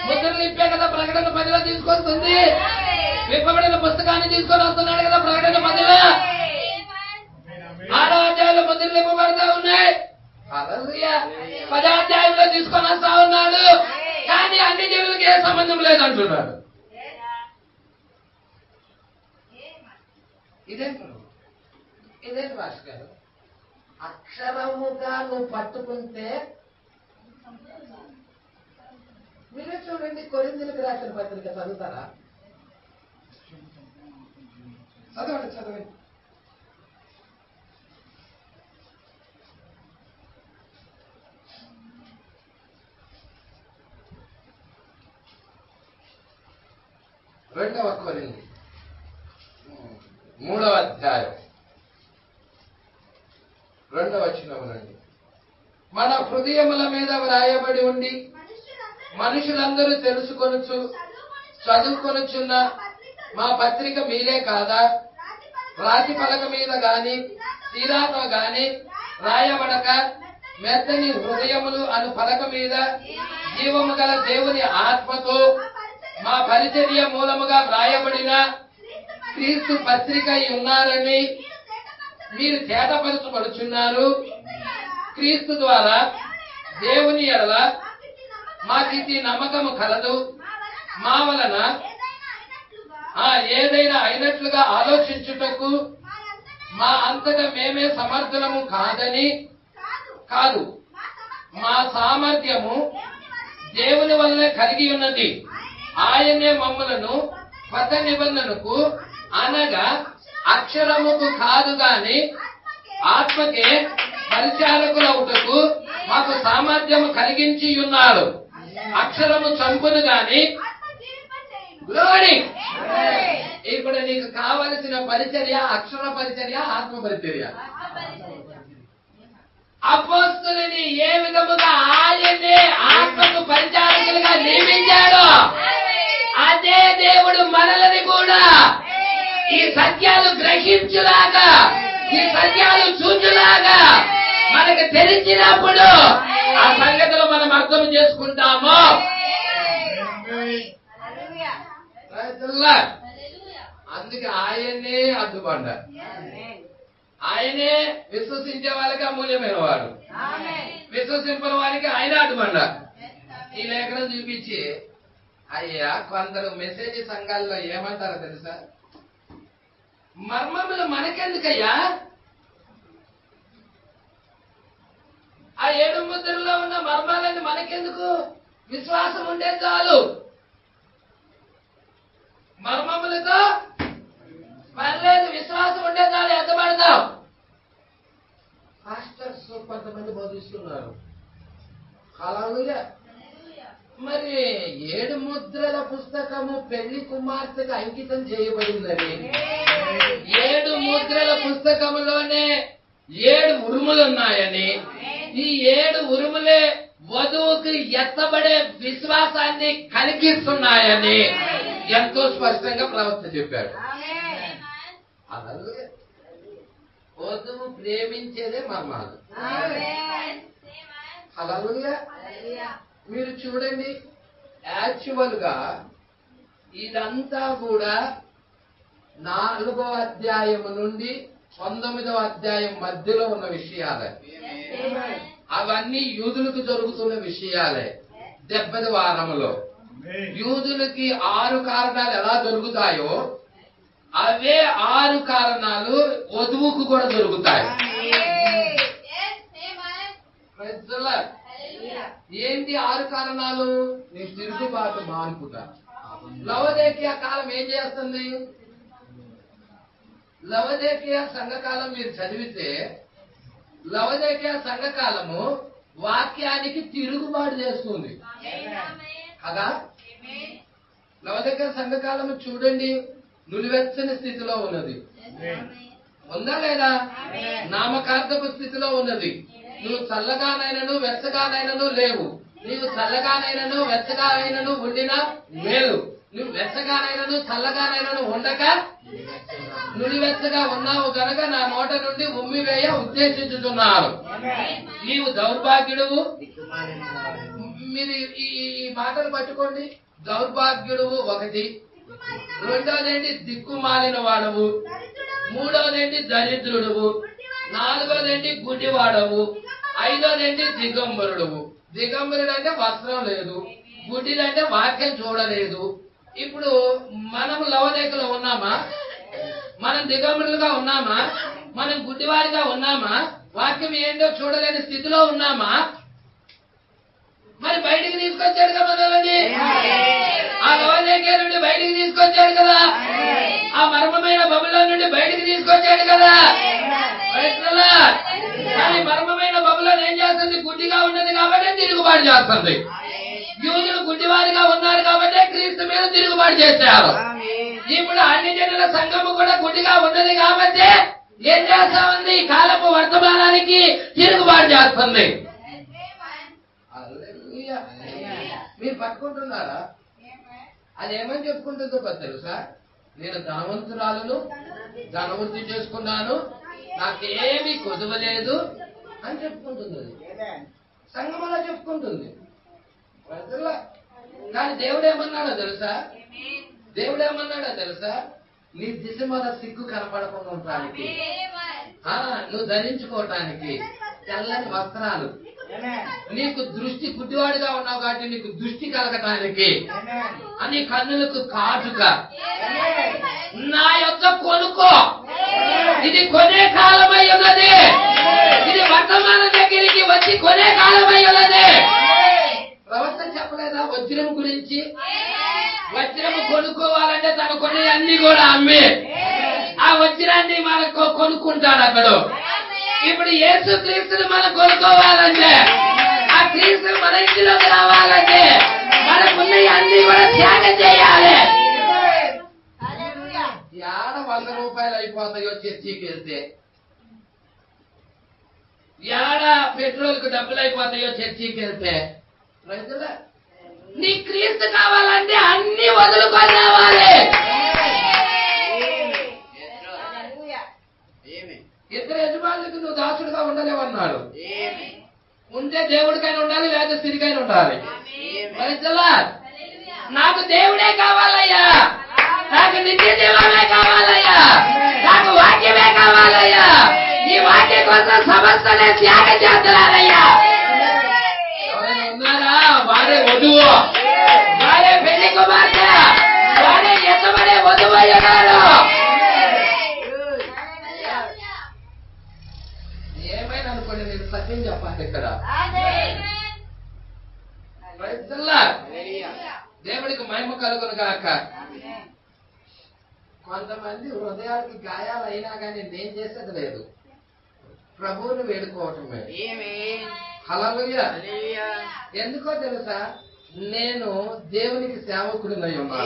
ముద్రలు ఇప్పే కదా ప్రకటన 10లో తీసుకొస్తుంది. విప్పబడిన పుస్తకాన్ని తీసుకొని వస్తున్నాడు కదా ప్రకటన 10లో. 6వ అధ్యాయంలో ముద్రలు ఇప్పబడతా ఉన్నాయి. హల్లెలూయా. 10వ అధ్యాయంలో తీసుకొని వస్తా ఉన్నాడు. కానీ అన్ని జీవులకి ఏ సంబంధం లేదంటున్నాడు. ఇదేంటి భాష గారు? అక్షరముగా నువ్వు పట్టుకుంటే మీరే చూడండి. కొరింథీయులకు రాసిన పత్రిక చదువుతారా? చదవండి. రెండవ కొరింథీ 3వ అధ్యాయం 2వ వచనం నుండి. మన హృదయముల మీద వ్రాయబడి ఉండి మనుషులందరూ తెలుసుకొనుచు చదువుకొనుచున్న మా పత్రిక మీరే కాదా? రాతి పలక మీద గాని తీరాతో గాని రాయబడక మెత్తని హృదయములు అను పలక మీద జీవము గల దేవుని ఆత్మతో మా పరిచర్య మూలముగా వ్రాయబడిన క్రీస్తు పత్రిక ఉన్నారని మీరు చేతపరచబడుచున్నారు. క్రీస్తు ద్వారా దేవుని ఎడల మాకిది నమ్మకము కలదు. మా వలన ఏదైనా అయినట్లుగా ఆలోచించుటకు మా అంతటా మేమే సమర్థనము కాదు. మా సామర్థ్యము దేవుని వల్లనే కలిగి ఉన్నది. ఆయనే మమ్ములను కొత్త నిబంధనకు అనగా అక్షరముకు కాదు గాని ఆత్మకే పరిచారకులవుటకు మాకు సామర్థ్యము కలిగించి ఉన్నాడు. అక్షరము చంపును గాని గ్లోరీ. ఇప్పుడు నీకు కావలసిన పరిచర్య అక్షర పరిచర్య, ఆత్మ పరిచర్య. అపోస్తలుని ఏ విధముగా ఆయనే ఆత్మకు పరిచారకులుగా నియమించాడో అదే దేవుడు మనల్ని కూడా ఈ సత్యాలు గ్రహించులాగా, ఈ సత్యాలు చూచులాగా మనకు తెలిసినప్పుడు ఆ సంగతులు మనం అర్థం చేసుకుంటాము. అందుకే ఆయనే అడ్డుపడ్డ. ఆయనే విశ్వసించే వాళ్ళకి అమూల్యమైన వాడు, విశ్వసింపని వారికి ఆయన అడ్డుపడ్డ. ఈ లేఖనం చూపించి అయ్యా కొందరు మెసేజ్ సంఘాల్లో ఏమంటారో తెలుసా? మర్మములు మనకెందుకయ్యా? ఆ 7 ముద్రలో ఉన్న మర్మాలన్నీ మనకెందుకు? విశ్వాసం ఉండే చాలు. మర్మములతో పర్లేదు, విశ్వాసం ఉండే చాలు, ఎత్తబడతాం. పాస్టర్స్ కొంతమంది బోధిస్తున్నారు. హల్లెలూయా. మరి 7 ముద్రల పుస్తకము పెళ్లి కుమార్తెకు అంకితం చేయబడిందని, 7 ముద్రల పుస్తకములోనే 7 ఉరుములు ఉన్నాయని, ఈ 7 ఉరుములే వధువుకి ఎత్తబడే విశ్వాసాన్ని కలిగిస్తున్నాయని ఎంతో స్పష్టంగా ప్రవక్త చెప్పాడు. అలాగే వధువు ప్రేమించేదే మర్మాలు. అలాగే మీరు చూడండి, యాక్చువల్ గా ఇదంతా కూడా 4వ అధ్యాయం నుండి 19వ అధ్యాయం మధ్యలో ఉన్న విషయాలే. అవన్నీ యూదులకు జరుగుతున్న విషయాలే. 70వ వారములో యూదులకి 6 కారణాలు ఎలా దొరుకుతాయో అవే 6 కారణాలు వధువుకు కూడా దొరుకుతాయి. ఏంటి 6 కారణాలు? నీ తిరుగుబాటు మానుకుట. లవోదికీయ కాలం ఏం చేస్తుంది? లవోదికీయ సంఘకాలం మీరు చదివితే లవోదికీయ సంఘకాలము వాక్యానికి తిరుగుబాటు చేస్తుంది కదా. లవోదికీయ సంఘకాలము చూడండి, నులివెచ్చని స్థితిలో ఉన్నది. ఉందా లేదా? నామకార్థపు స్థితిలో ఉన్నది. నువ్వు చల్లగానైనను వెచ్చగానైనను లేవు. నీవు చల్లగానైనను వెచ్చగానైనను ఉండినా మేలు. నువ్వు వెచ్చగానైనను చల్లగానైనను ఉండక నులివెచ్చగా ఉన్నావు గనక నా నోట నుండి ఉమ్మివేయ ఉద్దేశించుతున్నారు. నీవు దౌర్భాగ్యుడువు. మీరు ఈ మాటలు పట్టుకోండి. దౌర్భాగ్యుడువు ఒకటి, రెండోదేంటి దిక్కుమాలిన వాడవు, మూడోదేంటి దరిద్రుడువు, నాలుగోదేంటి గుడ్డివాడవు, ఐదోదేంటి దిగంబరుడువు. దిగంబరుడు అంటే వస్త్రం లేదు, గుడ్డిదంటే వాక్యం చూడలేదు. ఇప్పుడు మనం లవోదికలో ఉన్నామా? మనం దిగంబరులుగా ఉన్నామా? మనం గుడ్డివాడిగా ఉన్నామా? వాక్యం ఏంటో చూడలేని స్థితిలో ఉన్నామా? మరి బయటికి తీసుకొచ్చాడు కదా మనల్ని. ఆ లవోదికీయ నుండి బయటికి తీసుకొచ్చాడు కదా. ఆ మర్మమైన బబులోను నుండి బయటికి తీసుకొచ్చాడు కదా. కానీ మర్మమైన బబులోను ఏం చేస్తుంది? గుడ్డిగా ఉన్నది కాబట్టి తిరుగుబాటు చేస్తుంది. యూదులు గుడ్డివారిగా ఉన్నారు కాబట్టి క్రీస్తు మీద తిరుగుబాటు చేశారు. ఇప్పుడు అన్ని జనుల సంఘము కూడా గుడ్డిగా ఉన్నది కాబట్టి ఏం చేస్తా ఉంది? కాలపు వర్తమానానికి తిరుగుబాటు చేస్తుంది. మీరు పట్టుకుంటున్నారా? అది ఏమని చెప్పుకుంటుందో తెలుసా? నేను ధనవంతురాలను, ధనవృద్ధి చేసుకున్నాను, నాకేమీ కొదవలేదు అని చెప్పుకుంటుంది. అది సంఘం అలా చెప్పుకుంటుంది. కానీ దేవుడు ఏమన్నాడో తెలుసా? దేవుడు ఏమన్నాడో తెలుసా? నీ దిశ మీద సిగ్గు కనపడకుండా ఉండటానికి, నువ్వు ధరించుకోవటానికి తెల్లని వస్త్రాలు, నీకు దృష్టి గుడ్డివాడిగా ఉన్నావు కాబట్టి నీకు దృష్టి కలగటానికి, అని కన్నులకు కాటుక నా యొక్క కొనుక్కో. ఇది కొనే కాలమై ఉన్నది. ఇది వర్తమాన దగ్గరికి వచ్చి కొనే కాలమై ఉన్నది. ప్రవక్త చెప్పలేదా వజ్రం గురించి? వజ్రం కొనుక్కోవాలంటే తన కొన్ని అన్ని కూడా అమ్మి ఆ వజ్రాన్ని మనకు కొనుక్కుంటాడు అతడు. ఇప్పుడు యేసు క్రీస్తుని మనం కొనుక్కోవాలంటే, ఆ క్రీస్తు మన ఇంటిలోకి రావాలంటే మనకున్న అన్ని కూడా త్యాగం చేయాలి. ఏడ 100 రూపాయలు అయిపోతాయో చర్చికి వెళ్తే, ఏడ పెట్రోల్ కు డబ్బులు అయిపోతాయో చర్చికి వెళ్తే. నీ క్రీస్తు కావాలంటే అన్ని వదులుకొని రావాలి. ఇద్దరు యజమానులకు నువ్వు దాసుడుగా ఉండలేవన్నాడు. ఉంటే దేవుడికైనా ఉండాలి, లేదా స్థితికైనా ఉండాలి. నాకు దేవుడే కావాలయ్యా, నాకు నిత్య జీవమే కావాలయ్యా, నాకు వాక్యమే కావాలయ్యా. ఈ వాక్యం కోసం సమస్తనే త్యాగం చేస్తున్నారయ్యా. ఎవరైనా ఉన్నారా? వాడే వధువు, వాడే పెళ్లి కుమార్తె, వాడే ఎత్తబడే వధువు అయ్యాడు. ఏమైనా అనుకోండి, నేను సత్యం చెప్పాలి ఇక్కడ. దేవుడికి మహిమ కలుగును గాక. కొంతమంది హృదయానికి గాయాలు అయినా కానీ నేను చేసేది లేదు, ప్రభువుని వేడుకోవటమే. హల్లెలూయా. ఎందుకో తెలుసా? నేను దేవునికి సేవకుడినై ఉన్నాను.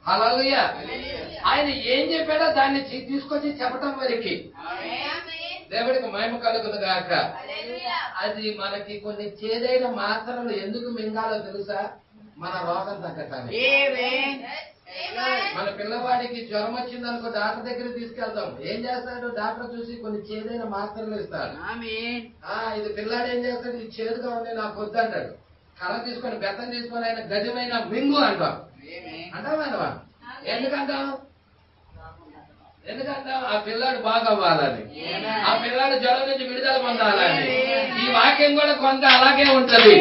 హల్లెలూయా. ఆయన ఏం చెప్పాడో దాన్ని తీసుకొచ్చి చెప్పటం వరకు దేవుడికి మహిమ కలుగును గాక. అది మనకి కొన్ని చేదైన మాత్రలు ఎందుకు మింగాలో తెలుసా? మన రోగం తగ్గటానికి. మన పిల్లవాడికి జ్వరం వచ్చిందనుకో డాక్టర్ దగ్గర తీసుకెళ్తాం. ఏం చేస్తాడు? డాక్టర్ చూసి కొన్ని చేదైన మాత్రలు ఇస్తాడు. ఇది పిల్లాడు ఏం చేస్తాడు? ఇది చేదుగా ఉంది, నాకు వద్దంటాడు. కర్ర తీసుకొని బెత్తం తీసుకొని ఆయన గజమైన మింగు అంటాం. అంటావా? ఎందుకంటాం? ఆ పిల్లాడు బాగవ్వాలని, ఆ పిల్లాడు జ్వరం నుంచి విడుదల పొందాలని. ఈ వాక్యం కూడా కొంత అలాగే ఉంటది.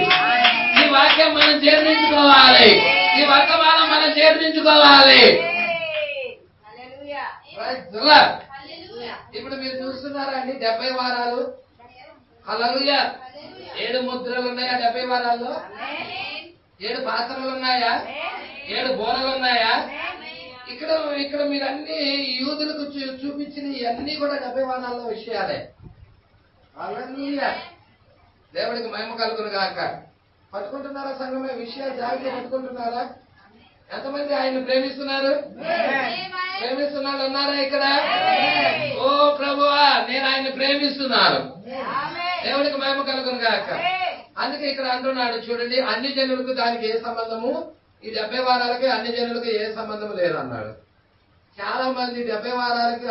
ఈ వాక్యం మనం జీర్ణించుకోవాలి, ఈ వర్తమానం మనం జీర్ణించుకోవాలి. ఇప్పుడు మీరు చూస్తున్నారా అండి 70 వారాలు? హల్లెలూయా. 7 ముద్రలు ఉన్నాయా 70 వారాల్లో? 7 పాత్రలు ఉన్నాయా? 7 బోనలు ఉన్నాయా? ఇక్కడ మీరు అన్ని యూదులకు చూపించిన ఇవన్నీ కూడా 70 వారాల్లో విషయాలే. హల్లెలూయా. దేవుడికి మహిమ కలుగును గాక. పట్టుకుంటున్నారా సంఘమే? విషయాలు జాగ్రత్తగా పట్టుకుంటున్నారా? ఎంతమంది ఆయన్ని ప్రేమిస్తున్నారు? ప్రేమిస్తున్నాడు ఉన్నారా ఇక్కడ? ఓ ప్రభువా, నేను ఆయన్ని ప్రేమిస్తున్నాను. దేవుడికి మహిమ కలుగును గాక. అందుకే ఇక్కడ అంటున్నాడు చూడండి, అన్ని జనులకు దానికి ఏ సంబంధము, ఈ 70 వారాలకి అన్ని జనులకు ఏ సంబంధం లేదన్నాడు. చాలా మంది 70 వారాలకి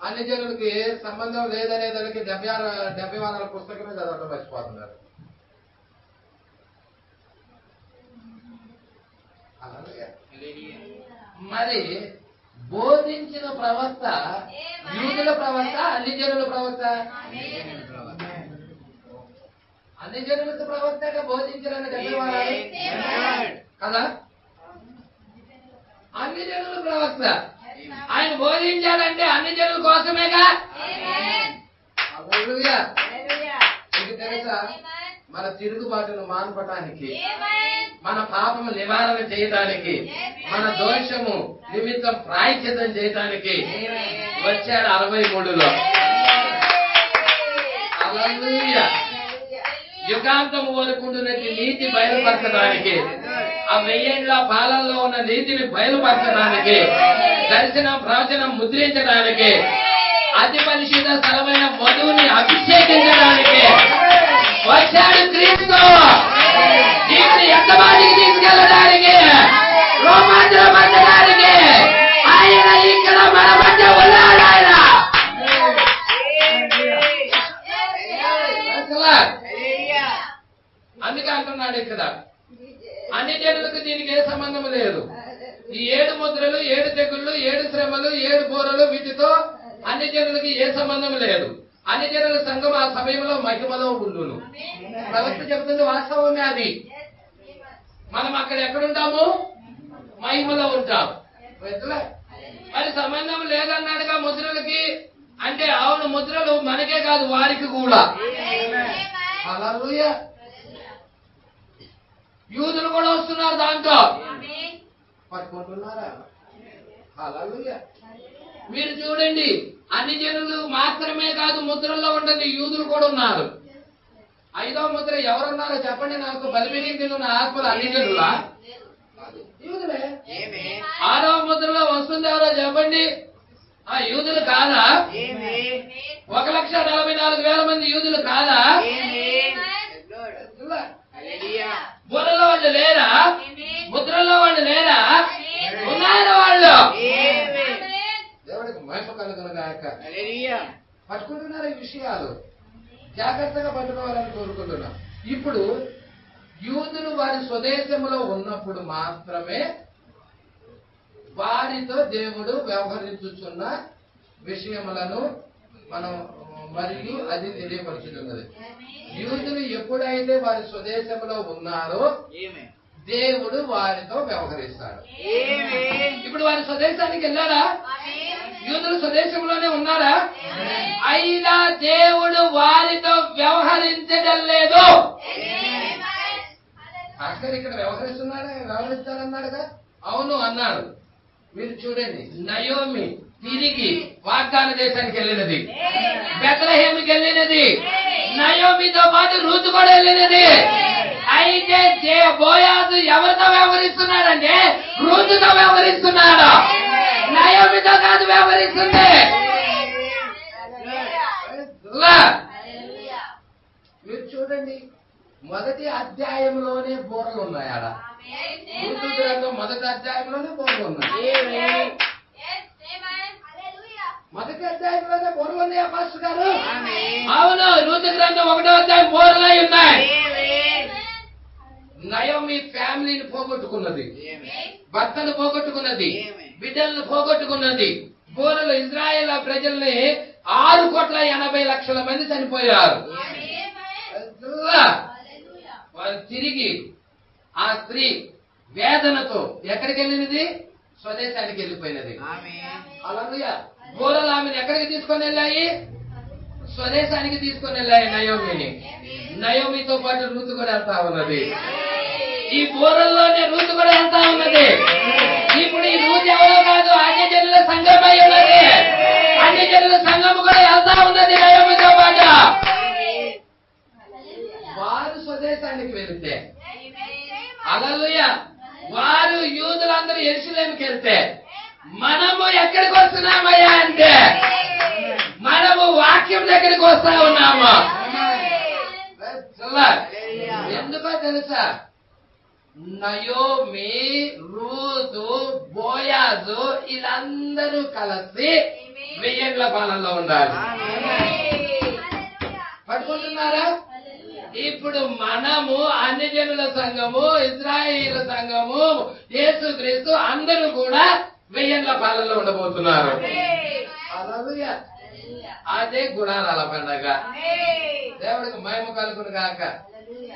అన్ని జనులకి ఏ సంబంధం లేదనే దానికి 70 వారాల పుస్తకమే చదవడం మర్చిపోతున్నారు. మరి బోధించిన ప్రవక్త యూదుల ప్రవక్త, అన్ని జనుల ప్రవక్త? అన్ని జనులకు ప్రవక్తగా బోధించాలని 70 వారాలు కదా. అన్ని జనుల ప్రవక్త ఆయన బోధించాలంటే అన్ని జనుల కోసమేగా. మీకు తెలుసా, మన తిరుగుబాటును మాన్పటానికి, మన పాపము నివారణ చేయడానికి, మన దోషము నిమిత్తం ప్రాయశ్చిత్తం చేయడానికి వచ్చాడు 63లో. హల్లెలూయా. యుగాంతము వరకుండునట్టి నీతి బయలుపరచడానికి, ఆ 1000 ఏళ్ల పాలనలో ఉన్న నీతిని బయలుపరచడానికి, దర్శనం ప్రవచనం ముద్రించడానికి, అతి పరిశుద్ధ స్థలమైన వధువుని అభిషేకించడానికి వచ్చాడు క్రీస్తు. జీవిని ఎంతమందికి తీసుకెళ్ళడానికి, రోమాంచనపరచడానికి ఆయన ఇక్కడ మన మధ్య ఉన్నాడు. ఆయన అందుకే అంటున్నాడు ఇక్కడ, అన్ని జనులకు దీనికి ఏ సంబంధం లేదు. ఈ 7 ముద్రలు, 7 తెగుళ్ళు, 7 శ్రమలు, 7 బోరలు, వీటితో అన్ని జనులకి ఏ సంబంధం లేదు. అన్ని జనుల సంఘం ఆ సమయంలో మహిమలో ఉండును. ప్రవక్త చెబుతుంది వాస్తవమే అది. మనం అక్కడ ఎక్కడుంటాము? మహిమలో ఉంటాం. మరి సంబంధం లేదన్నాడుగా ముద్రలకి. అంటే అవును, ముద్రలు మనకే కాదు వారికి కూడా. హల్లెలూయా. యూదులు కూడా వస్తున్నారు దాంట్లో. పట్టుకుంటున్నారా? హల్లెలూయా. మీరు చూడండి, అన్ని జనులు మాత్రమే కాదు ముద్రల్లో ఉంటుంది, యూదులు కూడా ఉన్నారు. 5వ ముద్ర ఎవరున్నారో చెప్పండి నాకు. బలిపీఠం కింద ఉన్న ఆత్మలు అన్ని జనులా? యూదులే. 6వ ముద్రలో వస్తుంది ఎవరో చెప్పండి. ఆ యూదులు కాదా? 1,44,000 మంది యూదులు కాదా? బుర్రలో వాళ్ళు లేరా? ముద్రలో వాళ్ళు లేరా? ఉన్నారు వాళ్ళు. దేవుడికి మహిమ కలుగును గాక. పట్టుకుంటున్నారు ఈ విషయాలు, జాగ్రత్తగా పట్టుకోవాలని కోరుకుంటున్నాం. ఇప్పుడు యూదులు వారి స్వదేశంలో ఉన్నప్పుడు మాత్రమే వారితో దేవుడు వ్యవహరించుచున్న విషయములను మనం మరియు అది తెలియపరుచుతున్నది. యూదులు ఎప్పుడైతే వారి స్వదేశంలో ఉన్నారో దేవుడు వారితో వ్యవహరిస్తాడు. ఇప్పుడు వారి స్వదేశానికి వెళ్ళారా? యూదులు స్వదేశంలోనే ఉన్నారా? అయినా దేవుడు వారితో వ్యవహరించడం లేదు. అక్కడ ఇక్కడ వ్యవహరిస్తానన్నాడుగా. అవును అన్నాడు. మీరు చూడండి, నయోమి తిరిగి వాగ్దాన దేశానికి వెళ్ళినది, బెత్లెహేముకి వెళ్ళినది, నయోమితో పాటు రూతు కూడా వెళ్ళినది. అయితే బోయాజు ఎవరితో వ్యవహరిస్తున్నాడంటే రూతుతో వ్యవహరిస్తున్నాడు, నయోమితో కాదు వ్యవహరిస్తుంది. మీరు చూడండి, మొదటి అధ్యాయంలోనే బోరలు ఉన్నాయి. ఆడ రూతు గ్రంథం మొదటి అధ్యాయంలోనే బోరలు ఉన్నాయి. మొదటి అధ్యాయంలోనే బోరలు ఉన్నాయా పాస్టర్ గారు? అవును, రూతు గ్రంథం 1వ అధ్యాయం బోరలై ఉన్నాయి. నయోమి ఫ్యామిలీని పోగొట్టుకున్నది, భర్తను పోగొట్టుకున్నది, బిడ్డలను పోగొట్టుకున్నది. బోరలు ఇజ్రాయేల్ ప్రజల్ని 6,80,00,000 మంది చనిపోయారు. వారు తిరిగి ఆ స్త్రీ వేదనతో ఎక్కడికి వెళ్ళినది? స్వదేశానికి వెళ్ళిపోయినది. హల్లెలూయా. బోరలు ఆమెను ఎక్కడికి తీసుకొని వెళ్ళాయి? స్వదేశానికి తీసుకొని వెళ్ళాయి నయోమిని. నయోమితో పాటు రూతు కూడా వెళ్తా ఉన్నది. ఈ బోరల్లోనే రూతు కూడా వెళ్తా ఉన్నది. ఇప్పుడు ఈ రూతు ఎవరో కాదు, అన్ని జనుల సంఘం అయి ఉన్నది. అన్ని జనుల సంఘం కూడా వెళ్తా ఉన్నది నయోమితో పాటు. వారు స్వదేశానికి వెళితే, హల్లెలూయా, వారు యూదులందరూ యెరూషలేముకి వెళ్తే, మనము ఎక్కడికి వస్తున్నామయ్యా అంటే మనము వాక్యం దగ్గరికి వస్తా ఉన్నాము. ఎందుకో తెలుసా? నయోమి, రూతు, బోయాజు వీళ్ళందరూ కలిసి 1000 పాలనలో ఉండాలి. పట్టుకుంటున్నారా? ఇప్పుడు మనము అన్ని జనుల సంఘము, ఇశ్రాయేలు సంఘము, యేసుక్రీస్తు అందరూ కూడా 1000 పాలనలో ఉండబోతున్నారు. హల్లెలూయా. అదే గుడారాల పండగ. దేవుడికి మహిమ కలుగును గాక.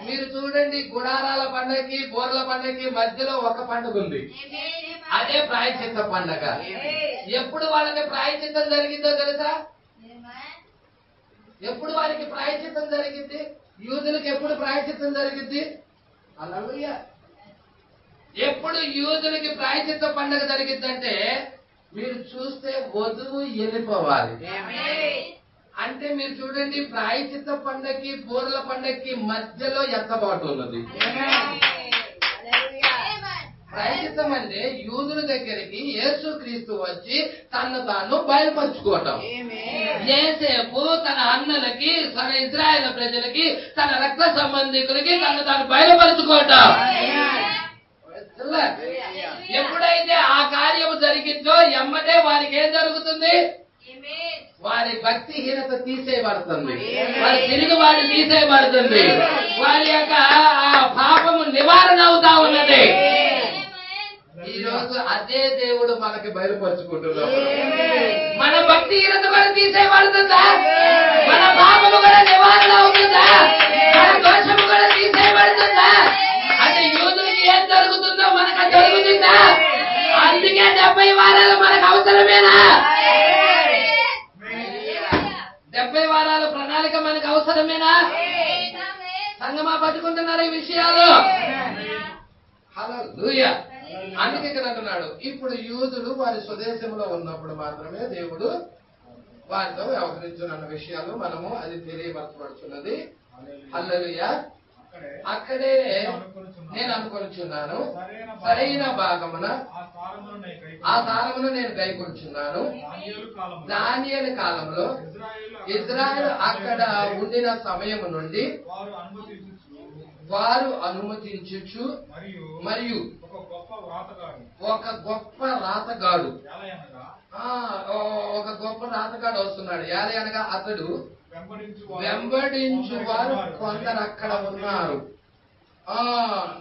మీరు చూడండి, గుడారాల పండగకి బోర్ల పండగకి మధ్యలో ఒక పండుగ ఉంది. అదే ప్రాయశ్చిత్త పండగ. ఎప్పుడు వాళ్ళకి ప్రాయశ్చిత్తం జరిగిందో తెలుసా? ఎప్పుడు వారికి ప్రాయశ్చిత్తం జరిగింది? యూదులకు ఎప్పుడు ప్రాయశ్చిత్తం జరిగింది? హల్లెలూయా. ఎప్పుడు యూదులకి ప్రాయశ్చిత్త పండుగ జరిగిద్దంటే మీరు చూస్తే వధువు వెళ్ళిపోవాలి. అంటే మీరు చూడండి, ప్రాయశ్చిత్త పండగకి బోర్ల పండగకి మధ్యలో ఎత్తబాటు ఉన్నది. ప్రాయశ్చిత్తం అంటే యూదుల దగ్గరికి యేసుక్రీస్తు వచ్చి తను తాను బయలుపరుచుకోవటం. యేసేపు తన అన్నలకి, తన ఇశ్రాయేలు ప్రజలకి, తన రక్త సంబంధికులకి తను తాను బయలుపరుచుకోవటం. ఎప్పుడైతే ఆ కార్యము జరిగిందో ఎమ్మటే వారికి ఏం జరుగుతుంది? వారి భక్తిహీనత తీసేయబడుతుంది, వారి తిరుగుబాటు తీసేయబడుతుంది, వారి యొక్క పాపము నివారణ అవుతా ఉన్నది. ఈ రోజు అదే దేవుడు మనకి బయలుపరుచుకుంటున్నాడు. మన భక్తిహీనత కూడా తీసేయబడుతుందా? మన పాపము కూడా నివారణ అవుతుందా? మన దోషము కూడా తీసేయబడుతుందా? అంటే యూదులకి ఏం జరుగుతుందో మనకు జరుగుతుందా? అందుకే 70 వారాలు మనకు అవసరమేనా? 70 వారాల ప్రణాళిక మనకు అవసరమేనా? సంగమా పట్టుకుంటున్నారు ఈ విషయాలు? హల్లెలూయా. అందుకే ఇక్కడ అంటున్నాడు, ఇప్పుడు యూదులు వారి స్వదేశంలో ఉన్నప్పుడు మాత్రమే దేవుడు వారితో వ్యవహరించున్న విషయాలు మనము అది తెలియపరచబడుతున్నది. హల్లెలూయా. అక్కడే నేను అనుకొనిచున్నాను, సరైన భాగమున ఆ సారమును నేను గైకొంచున్నాను. దానియేలు కాలంలో ఇజ్రాయేలు అక్కడ ఉండిన సమయము నుండి వారు అనుమతించుచు మరియు ఒక గొప్ప రాతగాడు వస్తున్నాడు. ఎలా అనగా అతడు వెంబడించు వారు కొందరు అక్కడ ఉన్నారు.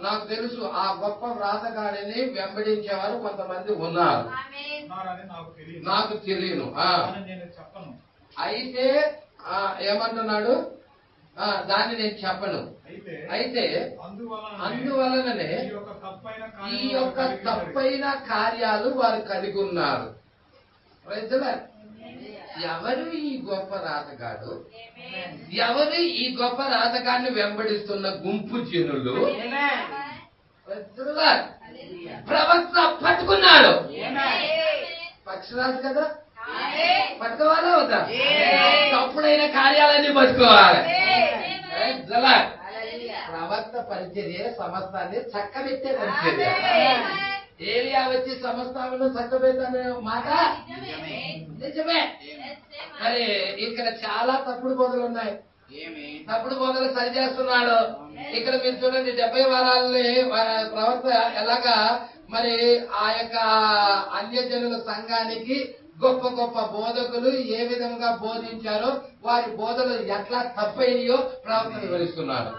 నాకు తెలుసు, ఆ గొప్ప వ్రాతగాడిని వెంబడించేవారు కొంతమంది ఉన్నారు. నాకు తెలియను. అయితే ఏమంటున్నాడు? దాన్ని నేను చెప్పను. అయితే అందువలననే ఈ యొక్క తప్పైన కార్యాలు వారు కలిగి ఉన్నారు. ఎవరు ఈ గొప్ప రాతగాడు? ఎవరు ఈ గొప్ప రాతగాడిని వెంబడిస్తున్న గుంపు జనులు? ప్రవక్త పట్టుకున్నాడు. పక్షరాజు కదా, పట్టుకోవాలా వద్దా? తప్పుడైన కార్యాలన్నీ పట్టుకోవాలి. ప్రవక్త పరిచర్య సమస్తాన్ని చక్కబెట్టే పరిచర్య. ఏలియా వచ్చి సమస్తాలను చక్కబెట్టే మాట నిజమే. మరి ఇక్కడ చాలా తప్పుడు బోధలు ఉన్నాయి. తప్పుడు బోధలు సరిచేస్తున్నాడు. ఇక్కడ మీరు చూడండి, 70 వారాలని ప్రవక్త ఎలాగా మరి ఆ యొక్క అన్యజనుల సంఘానికి గొప్ప గొప్ప బోధకులు ఏ విధంగా బోధించారో వారి బోధలు ఎట్లా తప్పైనయో ప్రవక్త వివరిస్తున్నాడు.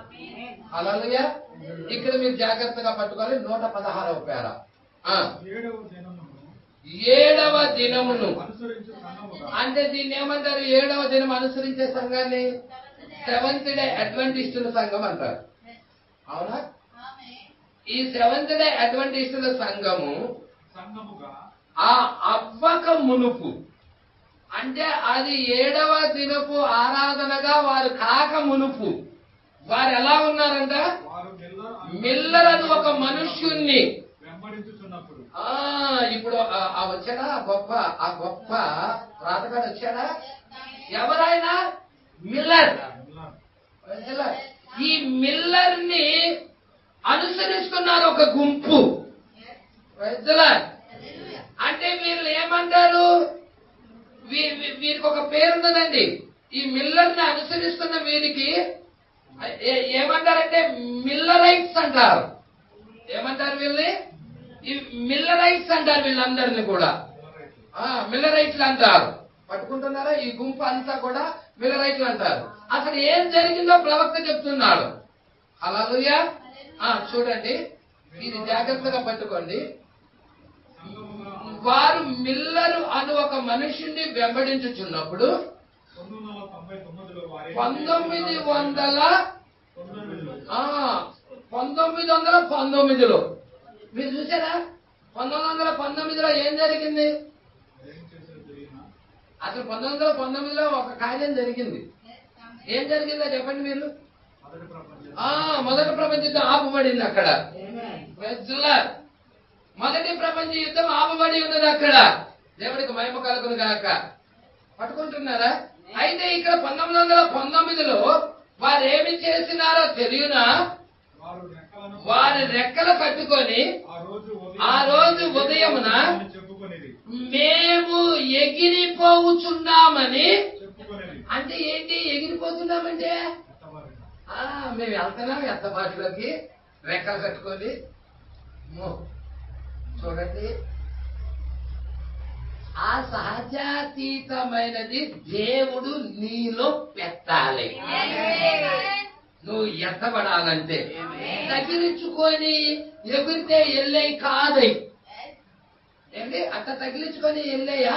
హల్లెలూయా. ఇక్కడ మీరు జాగ్రత్తగా పట్టుకోవాలి. 116వ పేర 7వ దినమును అంటే దీన్ని ఏమంటారు? 7వ దినం అనుసరించే సంఘాన్ని సెవెంత్ డే అడ్వెంటిస్టుల సంఘం అంటారు. అవునా? ఈ సెవెంత్ డే అడ్వెంటిస్టుల సంఘము ఆ అవ్వక మునుపు అంటే అది 7వ దినపు ఆరాధనగా వారు కాక మునుపు వారు ఎలా ఉన్నారంట? మిల్లర్ అని ఒక మనుష్యుణ్ణి ఇప్పుడు వచ్చాడా ఆ గొప్ప రాతగాడు వచ్చాడా? ఎవరైనా మిల్లర్. ఈ మిల్లర్ ని అనుసరిస్తున్నారు ఒక గుంపు. అంటే వీళ్ళు ఏమంటారు? వీరికి ఒక పేరున్నదండి. ఈ మిల్లర్ ని అనుసరిస్తున్న వీరికి ఏమంటారంటే మిల్లరైట్స్ అంటారు. ఏమంటారు వీళ్ళని? ఈ మిల్లరైట్స్ అంటారు వీళ్ళందరినీ కూడా. మిల్లరైట్లు అంటారు. పట్టుకుంటున్నారా? ఈ గుంపు అంతా కూడా మిల్లరైట్లు అంటారు. అసలు ఏం జరిగిందో ప్రవక్త చెప్తున్నాడు. హల్లెలూయా. చూడండి, ఇది జాగ్రత్తగా పట్టుకోండి. వారు మిల్లరు అను ఒక మనుషుణ్ణి వెంబడించుచున్నప్పుడు 1919లో మీరు చూసారా? 1919లో ఏం జరిగింది? అసలు 1919లో ఒక కార్యం జరిగింది. ఏం జరిగిందో చెప్పండి మీరు. మొదటి ప్రపంచ యుద్ధం ఆపబడింది అక్కడ. మొదటి ప్రపంచ యుద్ధం ఆపబడి ఉన్నది అక్కడ. దేవుడికి మహిమ కలుగును గాక. పట్టుకుంటున్నారా? అయితే ఇక్కడ 1919లో వారు ఏమి చేసినారో తెలియనా? వారి రెక్కలు కట్టుకొని ఆ రోజు ఉదయమున మేము ఎగిరిపోవుచున్నామని. అంటే ఏంటి ఎగిరిపోతున్నామంటే? మేము వెళ్తున్నాం ఎత్తబాటులోకి రెక్కలు కట్టుకొని. చూడండి, ఆ సహజాతీతమైనది దేవుడు నీలో పెట్టాలి. నువ్వు ఎత్తబడాలంటే తగిలించుకొని ఎగిరితే ఎల్లై కాదై. ఏంటి అట్లా తగిలించుకొని ఎల్లయ్యా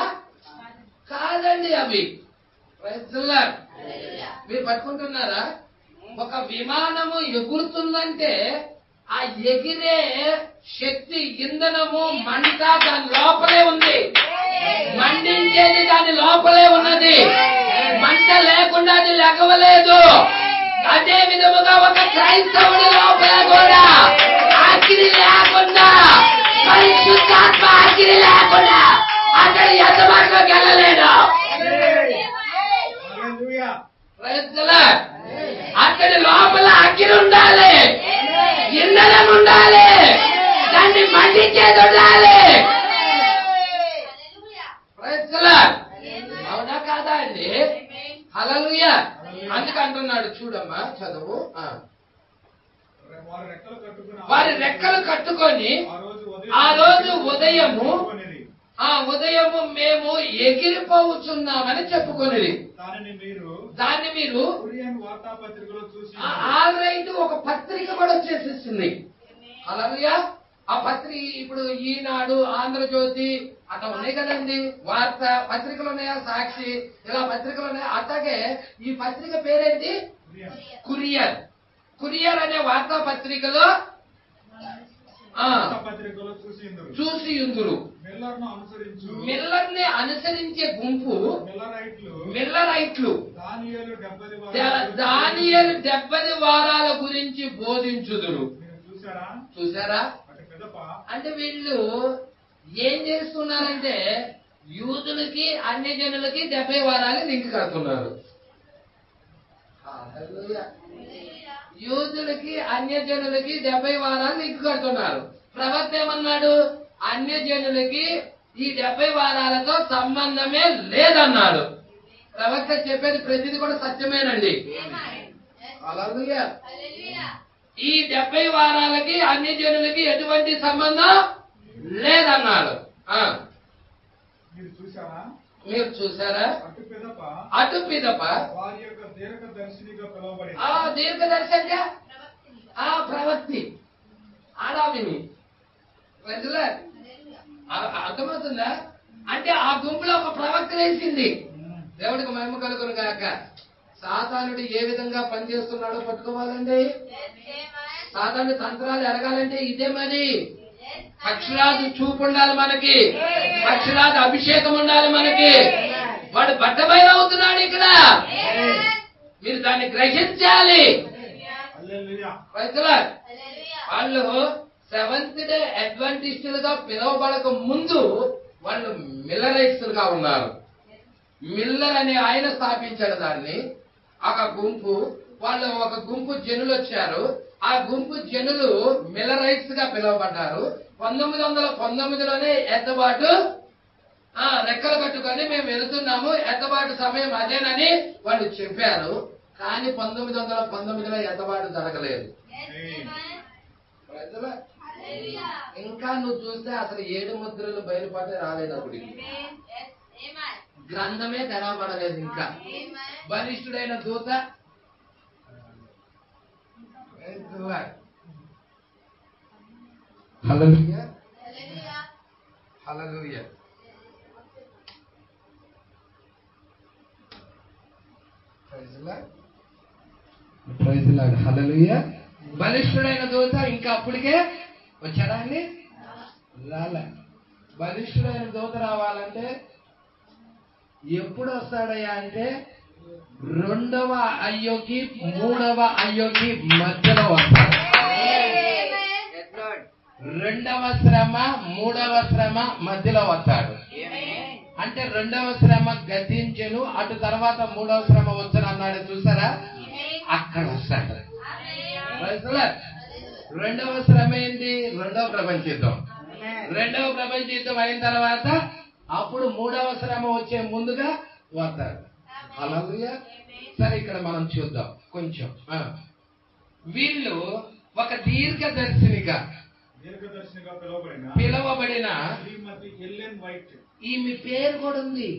కాదండి అవి. మీరు పట్టుకుంటున్నారా? ఒక విమానము ఎగురుతుందంటే ఆ ఎగిరే శక్తి, ఇంధనము, మంట దాని లోపలే ఉంది. మండించేది దాని లోపలే ఉన్నది. మంట లేకుండా అది లెగవలేదు. అదే విధముగా ఒక క్రైస్తవుడి లోపల కూడా ఆఖరి లేకుండా, పరిశుద్ధాత్మ ఆఖరి లేకుండా అతడు ఎత్తబాటులోకి వెళ్ళలేడు. అతడి లోపల అగ్ని ఉండాలి, ఇంధనం ఉండాలి, దాన్ని మండించేది ఉండాలి. అవునా కాదా అండి? హల్లెలూయా. అందుకంటున్నాడు, చూడమ్మా చదువు. వారి రెక్కలు కట్టుకొని ఆ రోజు ఉదయము మేము ఎగిరిపోవచ్చున్నామని చెప్పుకొనిది. దాన్ని మీరు ఆల్రెడీ ఒక పత్రిక కూడా వచ్చేసేసింది. హల్లెలూయా. ఆ పత్రిక ఇప్పుడు ఈనాడు, ఆంధ్రజ్యోతి అట్లా ఉన్నాయి కదండి. వార్త పత్రికలు ఉన్నాయా? సాక్షి, ఇలా పత్రికలు ఉన్నాయా? అట్లాగే ఈ పత్రిక పేరేంటి? కురియర్. కురియర్ అనే వార్తా పత్రికలో చూసి ఉందురు. మిల్లర్ ని అనుసరించే గుంపు మిల్లరైట్లు దానియేలు 70 వారాల గురించి బోధించుదురు. చూసారా? అంటే వీళ్ళు ఏం చేస్తున్నారంటే యూదులకి అన్యజనులకి 70 వారాలు లింక్ కడుతున్నారు. యూదులకి అన్యజనులకి 70 వారాలు లింక్ కడుతున్నారు. ప్రవక్త ఏమన్నాడు? అన్యజనులకి ఈ 70 వారాలతో సంబంధమే లేదన్నాడు. ప్రవక్త చెప్పేది ప్రతిది కూడా సత్యమేనండి. హల్లెలూయా. ఈ 70 వారాలకి అన్యజనులకి ఎటువంటి సంబంధం లేదన్నాడు. మీరు చూసారా? అటు పిదప దీర్ఘదర్శిగా ప్రవక్తి ఆడావిని. అర్థమవుతుందా? అంటే ఆ గుంపులో ఒక ప్రవక్త వేసింది. దేవుడికి మహిమ కలుగును గాక. సాతానుడు ఏ విధంగా పనిచేస్తున్నాడో పట్టుకోవాలండి. సాతాను తంత్రాలు ఎరగాలంటే ఇదే మరి. పక్షురాజు చూపు ఉండాలి మనకి, పక్షురాజు అభిషేకం ఉండాలి మనకి. వాడు బట్టబయలవుతున్నాడు ఇక్కడ. మీరు దాన్ని గ్రహించాలి. వాళ్ళు సెవెంత్ డే అడ్వెంటిస్టులుగా పిలువబడక ముందు వాళ్ళు మిల్లరైట్స్లుగా ఉన్నారు. మిల్లర్ అనే ఆయన స్థాపించాడు దాన్ని. ఒక గుంపు వాళ్ళు ఒక గుంపు జనులు వచ్చారు. ఆ గుంపు జనులు మిల్లరైట్స్ గా పిలువబడ్డారు. 1919లోనే ఎత్తబాటు రెక్కలు కట్టుకొని మేము వెళుతున్నాము, ఎత్తబాటు సమయం అదేనని వాళ్ళు చెప్పారు. కానీ 1919లో ఎత్తబాటు జరగలేదు. ఇంకా నువ్వు చూస్తే అసలు 7 ముద్రలు బయలుపడే రాలేదు. అప్పుడు గ్రంథమే తెరవబడలేదు. ఇంకా బలిష్ఠుడైన దూత హల్లెలూయా హల్లెలూయా. ప్రైజ్ లార్డ్ హల్లెలూయా. బలిష్ఠుడైన దూత ఇంకా అప్పటికే వచ్చాడా అండి? రాలే. బలిష్ఠుడైన దూత రావాలంటే ఎప్పుడు వస్తాడయ్యా అంటే 2వ అయ్యోకి 3వ అయ్యోకి మధ్యలో వస్తాడు. 2వ శ్రమ 3వ శ్రమ మధ్యలో వస్తాడు. అంటే 2వ శ్రమ గతించెను, అటు తర్వాత 3వ శ్రమ వచ్చను అన్నాడు. చూసారా? అక్కడ వస్తాడు. 2వ శ్రమ ఏంటి? 2వ ప్రపంచ యుద్ధం. 2వ ప్రపంచ యుద్ధం అయిన తర్వాత అప్పుడు 3వ శ్రమ వచ్చే ముందుగా వస్తాడు. హల్లెలూయా. సరే, ఇక్కడ మనం చూద్దాం కొంచెం. వీళ్ళు ఒక దీర్ఘదర్శినిగా పిలువబడిన ఈమె పేరు కూడా ఉంది.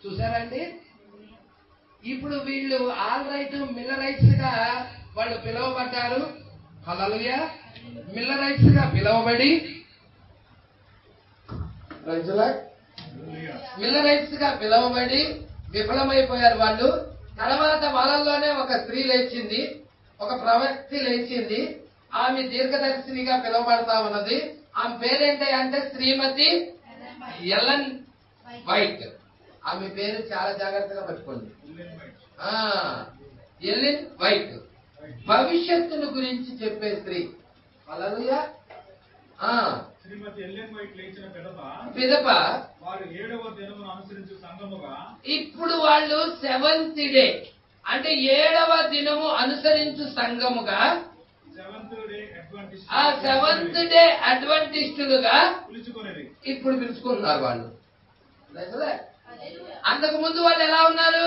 చూసారండి? ఇప్పుడు వీళ్ళు ఆల్ రైట్ మిల్లరైట్స్ గా వాళ్ళు పిలువబడ్డారు. హల్లెలూయా. మిల్లరైట్స్ గా పిలువబడి విఫలమైపోయారు వాళ్ళు. తర్వాత వాళ్ళల్లోనే ఒక స్త్రీ లేచింది, ఒక ప్రవక్తి లేచింది. ఆమె దీర్ఘదర్శినిగా పిలువబడతా ఉన్నది. ఆమె పేరేంటి అంటే శ్రీమతి ఎలెన్ వైట్. ఆమె పేరు చాలా జాగ్రత్తగా పట్టుకోండి. ఎలెన్ వైట్ భవిష్యత్తును గురించి చెప్పే స్త్రీ. హల్లెలూయా. శ్రీమతి ఎలెన్ వైట్ లేచిన పిదప వారు 7వ దినమును అనుసరించు సంఘముగా, ఇప్పుడు వాళ్ళు 7th డే అంటే 7వ దినము అనుసరించు సంఘముగా, 7th డే అడ్వెంటిస్టులుగా ఇప్పుడు పిలుచుకుంటున్నారు వాళ్ళు. అంతకు ముందు వాళ్ళు ఎలా ఉన్నారు?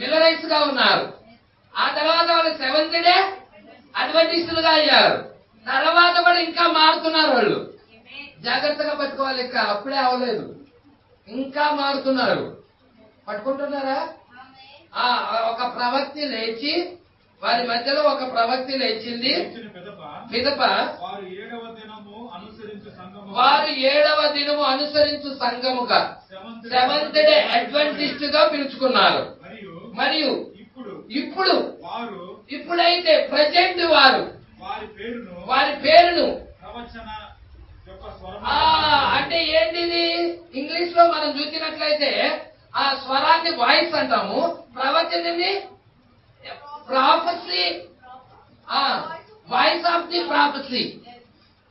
మిల్లరైట్స్ గా ఉన్నారు. ఆ తర్వాత వాళ్ళు 7th డే అడ్వెంటిస్టులుగా అయ్యారు. తర్వాత కూడా ఇంకా మారుతున్నారు వాళ్ళు. జాగ్రత్తగా పట్టుకోవాలి. ఇంకా అప్పుడే అవ్వలేదు, ఇంకా మారుతున్నారు. పట్టుకుంటున్నారా? ఒక ప్రవక్తి లేచి, వారి మధ్యలో ఒక ప్రవక్తి లేచింది. పిదప వారు 7వ దినము అనుసరించు సంఘముగా 7th డే అడ్వెంటిస్ట్ గా పిలుచుకున్నారు. మరియు ఇప్పుడైతే ప్రజెంట్ వారి పేరును అంటే ఏంటిది? ఇంగ్లీష్ లో మనం చూసినట్లయితే ఆ స్వరాన్ని వాయిస్ అంటాము, ప్రవచనని prophecy, voice of the prophecy.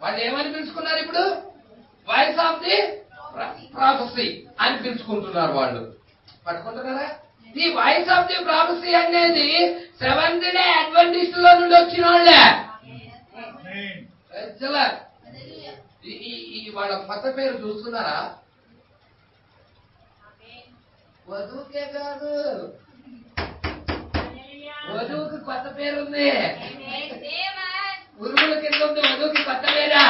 వాళ్ళు ఏమని పిలుచుకున్నారు? ఇప్పుడు వాయిస్ ఆఫ్ ది ప్రాఫెసీ అని పిలుచుకుంటున్నారు వాళ్ళు. పట్టుకుంటున్నారా? ఈ వాయిస్ ఆఫ్ ది ప్రాఫెసీ అనేది 7th డే అడ్వెంటిస్ట్ లో నుండి వచ్చిన వాళ్ళే. వాళ్ళ కొత్త పేరు చూస్తున్నారా? వధువుకే కాదు, వధువుకి కొత్త పేరుంది. పురుగుల కింద ఉంది వధువుకి కొత్త పేరా.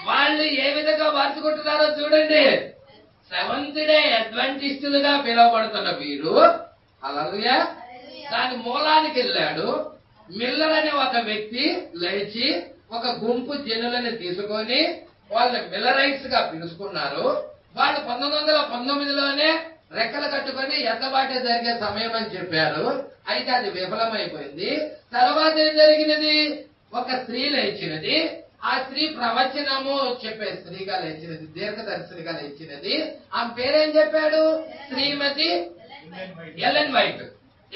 వాళ్ళు ఏ విధంగా మార్చుకుంటున్నారో చూడండి. 7th డే అడ్వెంటిస్టులుగా పిలువబడుతున్న వీరు, హల్లెలూయా, దాని మూలానికి వెళ్ళాడు. మిల్లర్ అనే ఒక వ్యక్తి లేచి ఒక గుంపు జనులని తీసుకొని వాళ్ళని మిల్లరైట్స్ గా పిలుచుకున్నారు. వాళ్ళు 1919లోనే రెక్కలు కట్టుకొని ఎత్తబాటే జరిగే సమయం అని చెప్పారు. అయితే అది విఫలమైపోయింది. తర్వాత ఏం జరిగినది? ఒక స్త్రీ లేచినది. ఆ స్త్రీ ప్రవచనము చెప్పే స్త్రీగా లేచినది, దీర్ఘదర్శినిగా లేచినది. ఆమె పేరేం చెప్పాడు? శ్రీమతి ఎలెన్ వైట్.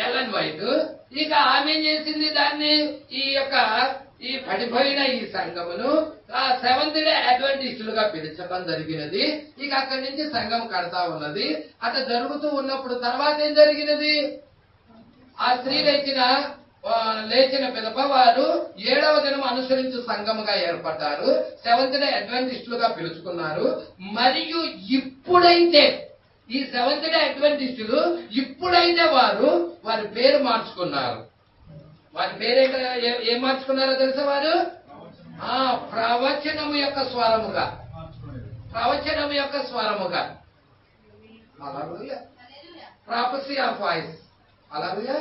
Ellen white. ఇక ఆమె ఏం చేసింది? దాన్ని ఈ పడిపోయిన ఈ సంఘమును సెవెంత్ డే అడ్వెంటిస్టులుగా పిలిచడం జరిగినది. ఇక అక్కడి నుంచి సంఘం కడతా ఉన్నది. అట్లా జరుగుతూ ఉన్నప్పుడు తర్వాత ఏం జరిగినది? ఆ స్త్రీ లేచిన పిదప వారు 7వ దినం అనుసరించు సంఘముగా ఏర్పడ్డారు. Seventh day అడ్వెంటిస్టులుగా పిలుచుకున్నారు. మరియు ఇప్పుడైతే ఈ సెవెంత్ డే అడ్వెంటిస్టులు ఇప్పుడైతే వారి పేరు మార్చుకున్నారు. వారి పేరు ఏం మార్చుకున్నారో తెలుసా? వారు ప్రవచనము యొక్క స్వరముగా, ప్రవచనము యొక్క స్వరముగా, ప్రాఫెసీ ఆఫ్ వాయిస్, అలాగే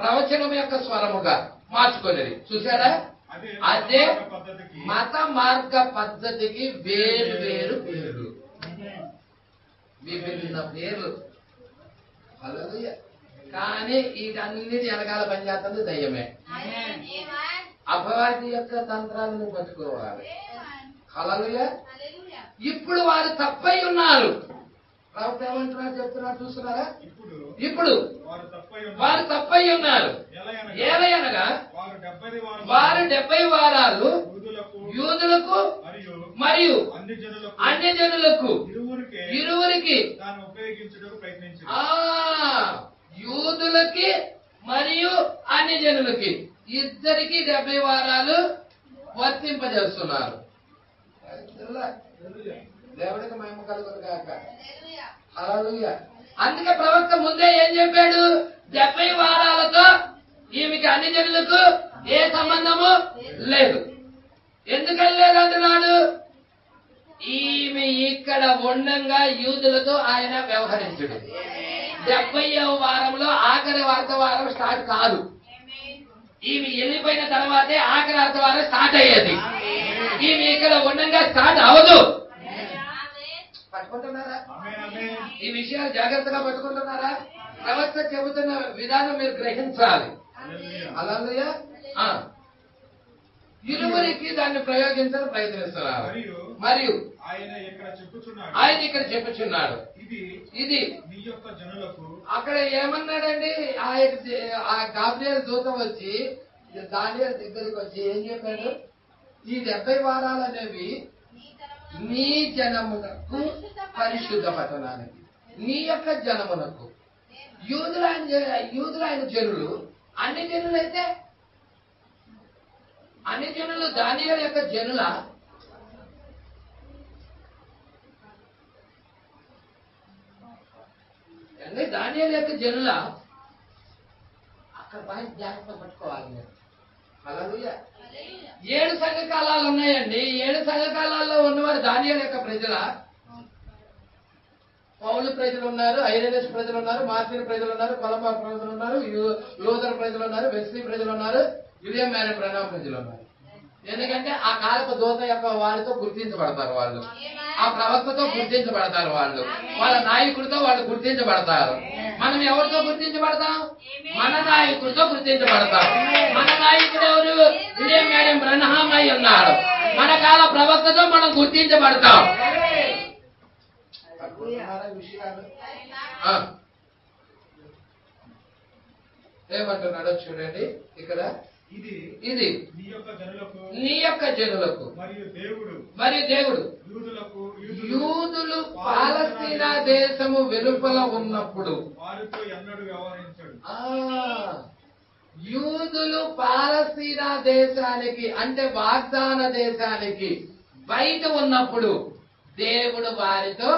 ప్రవచనం యొక్క స్వరముగా మార్చుకునేది. చూసారా? అదే మత మార్గ పద్ధతికి వేరు వేరు పేర్లు, విభిన్న పేర్లు. అలాగే కానీ వీటన్నిటి వెనకాల పనిచేస్తుంది దయ్యమే. అపవాది యొక్క తంత్రాలను పట్టుకోవాలి. హల్లెలూయా. ఇప్పుడు వారు తప్పై ఉన్నారు. ప్రవక్త ఏమంటున్నారు చెప్తున్నారు చూస్తున్నారా? ఇప్పుడు వారు తప్పై ఉన్నారు. ఏలయనగా వారు 70 వారాలు యూదులకు మరియు అన్య జనులకు ఇరువురికి, యూదులకి మరియు అన్య జనులకి ఇద్దరికి 70 వారాలు వర్తింపజేస్తున్నారు. దేవుడికి మహిమ కలుగును గాక. హల్లెలూయా. అందుకే ప్రవక్త ముందే ఏం చెప్పాడు? 70 వారాలతో ఈమెకి అన్ని జనులకు ఏ సంబంధము లేదు. ఎందుకని లేదంటున్నాడు? ఈమె ఇక్కడ ఉండంగా యూదులతో ఆయన వ్యవహరించుడు. 70వ వారంలో ఆఖరి వారం స్టార్ట్ కాదు. ఈమె వెళ్ళిపోయిన తర్వాతే ఆఖరి వారం స్టార్ట్ అయ్యేది. ఈమె ఇక్కడ ఉండంగా స్టార్ట్ అవదు. పట్టుకుంటున్నారా? ఈ విషయాలు జాగ్రత్తగా పట్టుకుంటున్నారా? ప్రవక్త చెబుతున్న విధానం మీరు గ్రహించాలి. హల్లెలూయా. ఇరువురికి దాన్ని ప్రయోగించాలని ప్రయత్నిస్తున్నారు. మరియు ఆయన ఇక్కడ చెప్పుచున్నాడు, ఇది అక్కడ ఏమన్నాడండి? ఆ గాబ్రియల్ దూత వచ్చి దానియేలు దగ్గరికి వచ్చి ఏం చెప్పాడు? ఈ 70 వారాలు అనేవి నీ జనమునకు పరిశుద్ధ పట్టణానికి, నీ యొక్క జనమునకు. యూదులైన జనులు అన్ని జనులైతే అన్ని జనులు దానియేలు యొక్క జనుల దానియేలు యొక్క జనుల అక్కడ బాగా జాగ్రత్త పట్టుకోవాలి మీరు. హల్లెలూయా. 7 సంఘకాలాలు ఉన్నాయండి. 7 సంఘకాలాల్లో ఉన్నవారు దానియేలు యొక్క ప్రజల, పౌలు ప్రజలు ఉన్నారు, ఐరేనస్ ప్రజలు ఉన్నారు, మార్టిన్ ప్రజలు ఉన్నారు, కొలంబా ప్రజలు ఉన్నారు, లూథర్ ప్రజలు ఉన్నారు, వెస్లీ ప్రజలు ఉన్నారు, విలియం మ్యారీ బ్రనహం ప్రజలు ఉన్నారు. ఎందుకంటే ఆ కాలపు దూత యొక్క వారితో గుర్తించబడతారు వాళ్ళు, ఆ ప్రవక్తతో గుర్తించబడతారు వాళ్ళు, వాళ్ళ నాయకుడితో వాళ్ళు గుర్తించబడతారు. మనం ఎవరితో గుర్తించబడతాం? మన నాయకుడితో గుర్తించబడతాం. మన నాయకుడు ఎవరు? విలియం మ్యారీ బ్రనహం అయి ఉన్నాడు. మన కాల ప్రవక్తతో మనం గుర్తించబడతాం. ఏమంటున్నాడో చూడండి ఇక్కడ. ఇది నీ యొక్క జనులకు మరియు దేవుడు యూదులు పాలస్తీనా దేశము వెలుపల ఉన్నప్పుడు, యూదులు పాలస్తీనా దేశానికి అంటే వాగ్దాన దేశానికి బయట ఉన్నప్పుడు దేవుడు వారితో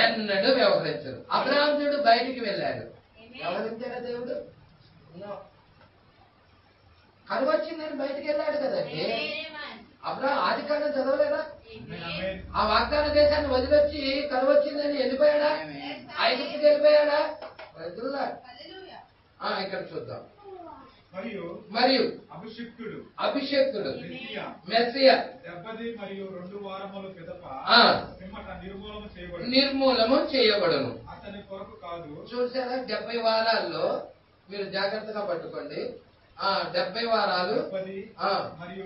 ఎన్నడూ వ్యవహరించరు. అబ్రహాము చూడు బయటికి వెళ్ళాడు, వ్యవహరించారా దేవుడు? కరువు వచ్చిందని బయటికి వెళ్ళాడు కదండి. అబ్రహాము ఆదికాండం చదవలేదా? ఆ వాగ్దాన దేశాన్ని వదిలొచ్చి కరువు వచ్చిందని వెళ్ళిపోయాడా? ఐగుప్తుకి వెళ్ళిపోయాడా? ఇక్కడ చూద్దాం. మరియు అభిషేక్తుడు మెస్సియా 70 మరియు 2 వారముల పిదప నిర్మూలము చేయబడును. అతని కొరకు కాదు. చూసారా? 70 వారాల్లో మీరు జాగ్రత్తగా పట్టుకోండి. 70 వారాలు 70 ఆ, మరియు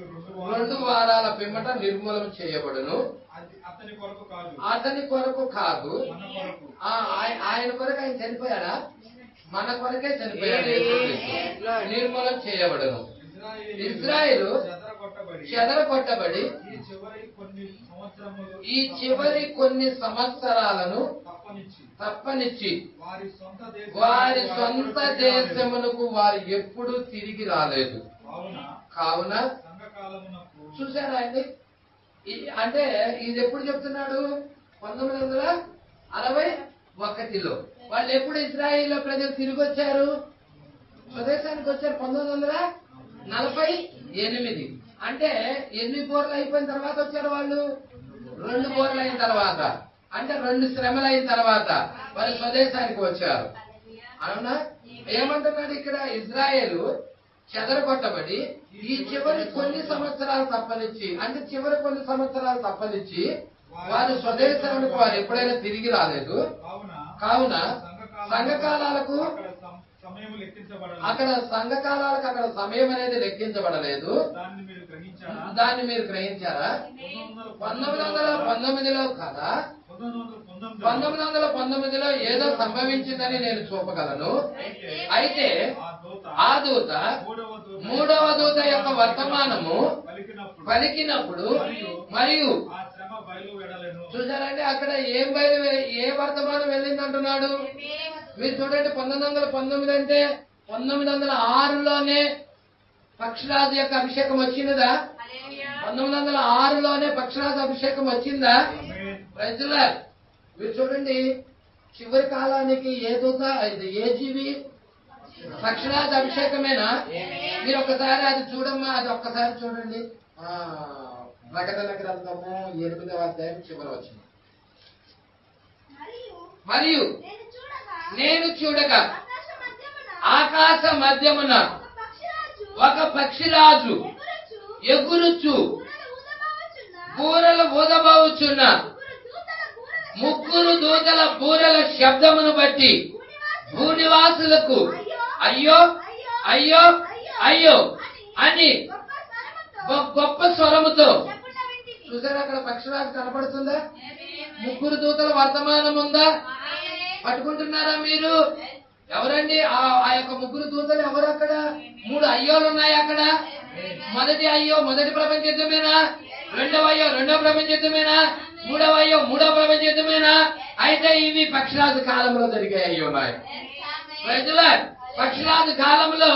2 వారాల పిమ్మట నిర్మూలన చేయబడును. అతని కొరకు కాదు, అతని కొరకు కాదు, మన కొరకు. ఆయన కొరకు ఆయన చనిపోయాడా? మన కొరకే చనిపోయాడు. నిర్మూలన చేయబడును. ఇజ్రాయేలు చెదరగొట్టబడి ఈ చివరి కొన్ని సంవత్సరాలను తప్పనిచ్చి వారి సొంత దేశమునకు వారు ఎప్పుడు తిరిగి రాలేదు. కావున చూసారా అండి, అంటే ఇది ఎప్పుడు చెప్తున్నాడు? 1961లో. వాళ్ళు ఎప్పుడు ఇజ్రాయేల్ ప్రజలు తిరిగి వచ్చారు? స్వదేశానికి వచ్చారు 1948. అంటే ఎన్ని బోర్లు అయిపోయిన తర్వాత వచ్చారు వాళ్ళు? 2 బోర్లు అయిన తర్వాత, అంటే 2 శ్రమలు అయిన తర్వాత వాళ్ళు స్వదేశానికి వచ్చారు. అవునా? ఏమంటున్నాడు ఇక్కడ? ఇజ్రాయేలు చెదరగొట్టబడి ఈ చివరి కొన్ని సంవత్సరాలు తప్పనిచ్చి, అంటే చివరి కొన్ని సంవత్సరాలు తప్పనిచ్చి వారు స్వదేశానికి వారు ఎప్పుడైనా తిరిగి రాలేదు. కావున సంఘకాలాలకు అక్కడ సమయం అనేది లెక్కించబడలేదు. దాన్ని మీరు గ్రహించారా? 1919లో కదా, 1919లో ఏదో సంభవించిందని నేను చూపగలను. అయితే ఆ దూత, 3వ దూత యొక్క వర్తమానము పలికినప్పుడు మరియు చూసారండి, అక్కడ ఏ వర్తమానం వెళ్ళింది అంటున్నాడు? మీరు చూడండి, 1919 అంటే 1906లోనే పక్షిరాజు యొక్క అభిషేకం వచ్చిందా? 1906లోనే పక్షిరాజు అభిషేకం వచ్చిందా? రైతులా, మీరు చూడండి, చివరి కాలానికి ఏ దూత, ఏ జీవి? పక్షిరాజు అభిషేకమేనా? మీరు ఒక్కసారి అది చూడమ్మా, అది ఒక్కసారి చూడండి. ప్రకటన గ్రంథము 8వ అధ్యాయం చివరి వచ్చింది. మరియు నేను చూడగా ఆకాశ మధ్యమున ఒక పక్షిరాజు ఎగురుచు బూరలు ఊదబోచున్న 3 దూతల బూరల శబ్దమును బట్టి భూనివాసులకు అయ్యో అయ్యో అయ్యో అని గొప్ప స్వరముతో. చూసారా, అక్కడ పక్షిరాజు కనపడుతుందా? 3 దూతల వర్తమానం ఉందా? పట్టుకుంటున్నారా మీరు? ఎవరండి ఆ యొక్క 3 దూతలు? ఎవరు అక్కడ? 3 అయ్యోలు ఉన్నాయి అక్కడ. మొదటి అయ్యో మొదటి ప్రపంచ యుద్ధమేనా? రెండవ అయ్యో రెండవ ప్రపంచ యుద్ధమేనా? మూడవ అయ్యో మూడవ ప్రపంచ యుద్ధమేనా? అయితే ఇవి పక్షిరాజు కాలంలో జరిగే అయ్యి ఉన్నాయి. రైతులా, పక్షిరాజు కాలంలో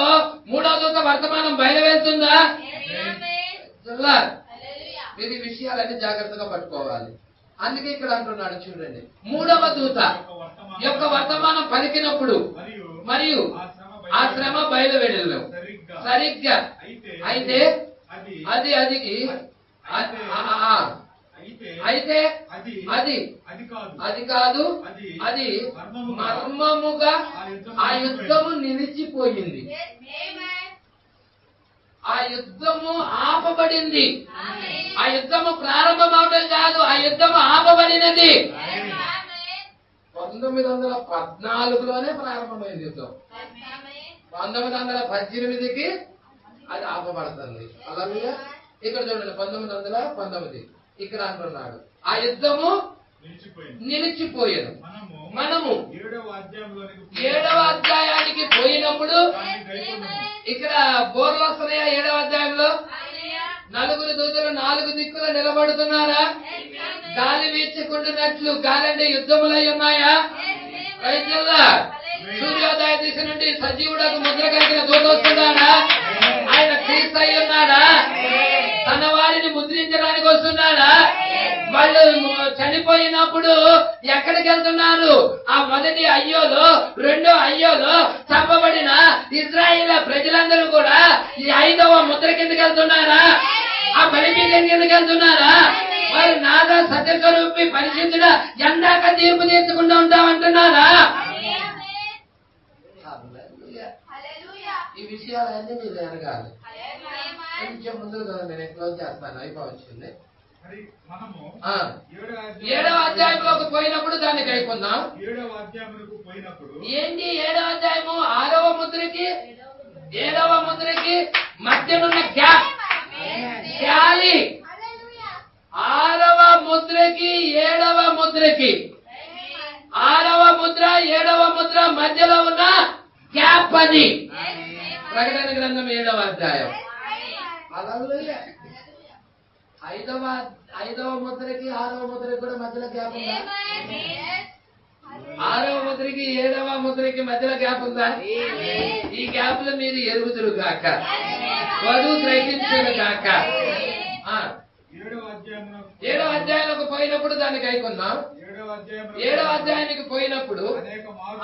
3వ దూత వర్తమానం బయలువెళ్తుందా? మీరు ఈ విషయాలన్నీ జాగ్రత్తగా పట్టుకోవాలి. అందుకే ఇక్కడ అంటున్నాడు చూడండి, 3వ దూత యొక్క వర్తమానం పలికినప్పుడు మరియు ఆ శ్రమ బయలువెళ్ళను సరిగ్గా. అయితే అది కాదు, అది మర్మముగా ఆ యుద్ధము నిలిచిపోయింది. ఆ యుద్ధము ఆపబడింది. ఆ యుద్ధము ప్రారంభం అవడం కాదు, ఆ యుద్ధము ఆపబడినది. 1914లోనే ప్రారంభమైంది యుద్ధం. 1918కి అది ఆపబడుతుంది. అలాగే ఇక్కడ చూడండి, 1919 ఇక్కడ అంటున్నాడు ఆ యుద్ధము నిలిచిపోయాను. మనము 7వ అధ్యాయానికి పోయినప్పుడు ఇక్కడ బోర్లు వస్తున్నాయా? 7వ అధ్యాయంలో 4 దూతలు 4 దిక్కులు నిలబడుతున్నారా? గాలి వీచుకుంటున్నట్లు. గాలి అంటే యుద్ధములై ఉన్నాయా? రైతుల్లా, సూర్యోదయ దిశ నుండి సజీవుడకు ముద్ర కలిగిన దూత వస్తున్నాడా? ఆయన క్రీస్తు అయి ఉన్నాడా? తన వారిని ముద్రించడానికి వస్తున్నాడా? వాళ్ళు చనిపోయినప్పుడు ఎక్కడికి వెళ్తున్నారు? ఆ మొదటి అయ్యోలో 2వ అయ్యోలో చంపబడిన ఇజ్రాయేల్ ప్రజలందరూ కూడా ఈ 5వ ముద్ర కిందకి వెళ్తున్నారా? ఆ బలిపీఠం కిందకి వెళ్తున్నారా? వారు నాదా సత్యస్వరూపి పరిశుద్ధుడా ఎందాక తీర్పు తీర్చుకుంటూ ఉంటామంటున్నారా? ఈ విషయాలన్నీ మీరు ఎరగాలి. కొంచెం ముందుకు చదవండి, నేను క్లోజ్ చేస్తాను, అయిపోవచ్చింది. 7వ అధ్యాయంలోకి పోయినప్పుడు దాన్ని కైకుందాం. 7వ అధ్యాయములకు పోయినప్పుడు ఏంటి 7వ అధ్యాయము? 6వ ముద్రకి 7వ ముద్రకి మధ్యనున్న గ్యాప్ గాలి. 6వ ముద్రకి 7వ ముద్రకి 6వ ముద్ర 7వ ముద్ర మధ్యలో ఉన్న గ్యాప్ అది. ప్రకటన గ్రంథం 7వ అధ్యాయం. హల్లెలూయా. 5వ ముద్రకి 6వ ముద్రకి కూడా మధ్యలో గ్యాప్ ఉందా? 6వ ముద్రకి 7వ ముద్రకి మధ్యలో గ్యాప్ ఉందా? ఈ గ్యాప్ లో మీరు ఎరుగుదురు గాక, వధువు గ్రహించును గాక. 7వ అధ్యాయంలోకి పోయినప్పుడు దాన్ని కైకొన్నాం. 7వ అధ్యాయానికి పోయినప్పుడు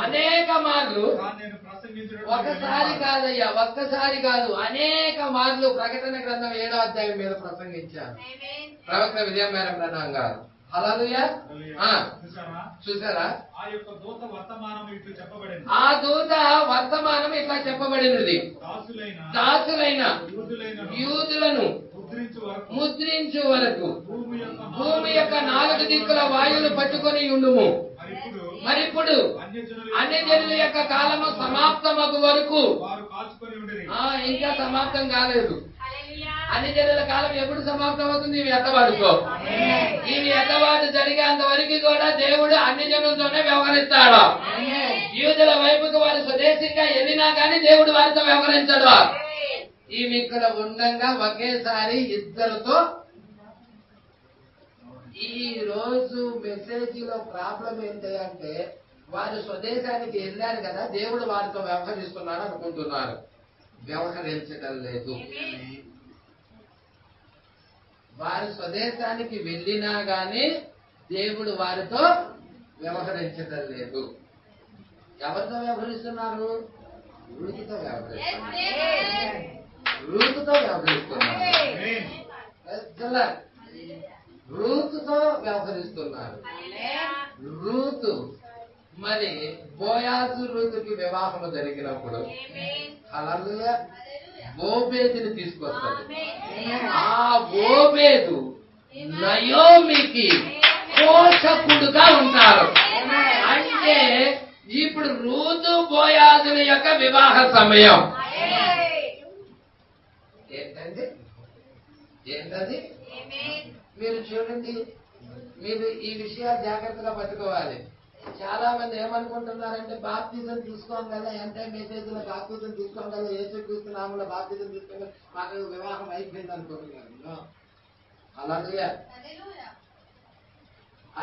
అనేక మార్లు, ఒకసారి కాదయ్యా, ఒక్కసారి కాదు, అనేక మార్లు ప్రకటన గ్రంథం 7వ అధ్యాయం మీద ప్రసంగించాను ప్రవక్త విజయ మేడం బ్రహ్మం గారు. హల్లెలూయా. చూసారా? ఆ దూత వర్తమానం ఇట్లా చెప్పబడినది. దాసులైన యూదులను ముద్రించు వరకు భూమి యొక్క 4 దిక్కుల వాయువులు పట్టుకొని ఉండుము. మరిప్పుడు అన్ని జనుల యొక్క కాలము సమాప్తమగు వరకు, ఇంకా సమాప్తం కాలేదు. అన్ని జనుల కాలం ఎప్పుడు సమాప్తం అవుతుంది? ఇవి ఎత్తబాటుతో. ఇవి ఎత్తబాటు జరిగేంత వరకు కూడా దేవుడు అన్ని జనులతోనే వ్యవహరిస్తాడు. యూదుల వైపుకు వారు స్వదేశంగా వెళ్ళినా కానీ దేవుడు వారితో వ్యవహరించాడు. ఈమె ఇక్కడ ఉండగా ఒకేసారి ఇద్దరితో. ఈ రోజు మెసేజ్ లో ప్రాబ్లం ఏంటి అంటే, వారు స్వదేశానికి వెళ్ళారు కదా, దేవుడు వారితో వ్యవహరిస్తున్నాడు అనుకుంటున్నారు. వ్యవహరించడం లేదు. వారు స్వదేశానికి వెళ్ళినా గాని దేవుడు వారితో వ్యవహరించడం లేదు. ఎవరితో వ్యవహరిస్తున్నారు? రూతుతో వ్యవహరిస్తున్నారు. రూతుతో వ్యవహరిస్తున్నారు. రూతు మరి బోయాజు రూతుకి వివాహము జరిగినప్పుడు హల్లెలూయా ఓబేదుని తీసుకొస్తాడు. ఆ ఓబేదు నయోమికి పోషకుడుగా ఉంటారు. అంటే ఇప్పుడు రూతు బోయాజుల యొక్క వివాహ సమయం. ఏంటది? మీరు చూడండి, మీరు ఈ విషయాలు జాగ్రత్తగా పట్టుకోవాలి. చాలా మంది ఏమనుకుంటున్నారంటే, బాప్తిజం తీసుకోం కదా, అంటే మెసేజ్ లో బాప్తిజం తీసుకోం కదా, యేసుక్రీస్తు నామములో బాప్తిజం తీసుకోం కదా, మాకు వివాహం అయిపోయింది అనుకుంటున్నారు. హల్లెలూయా.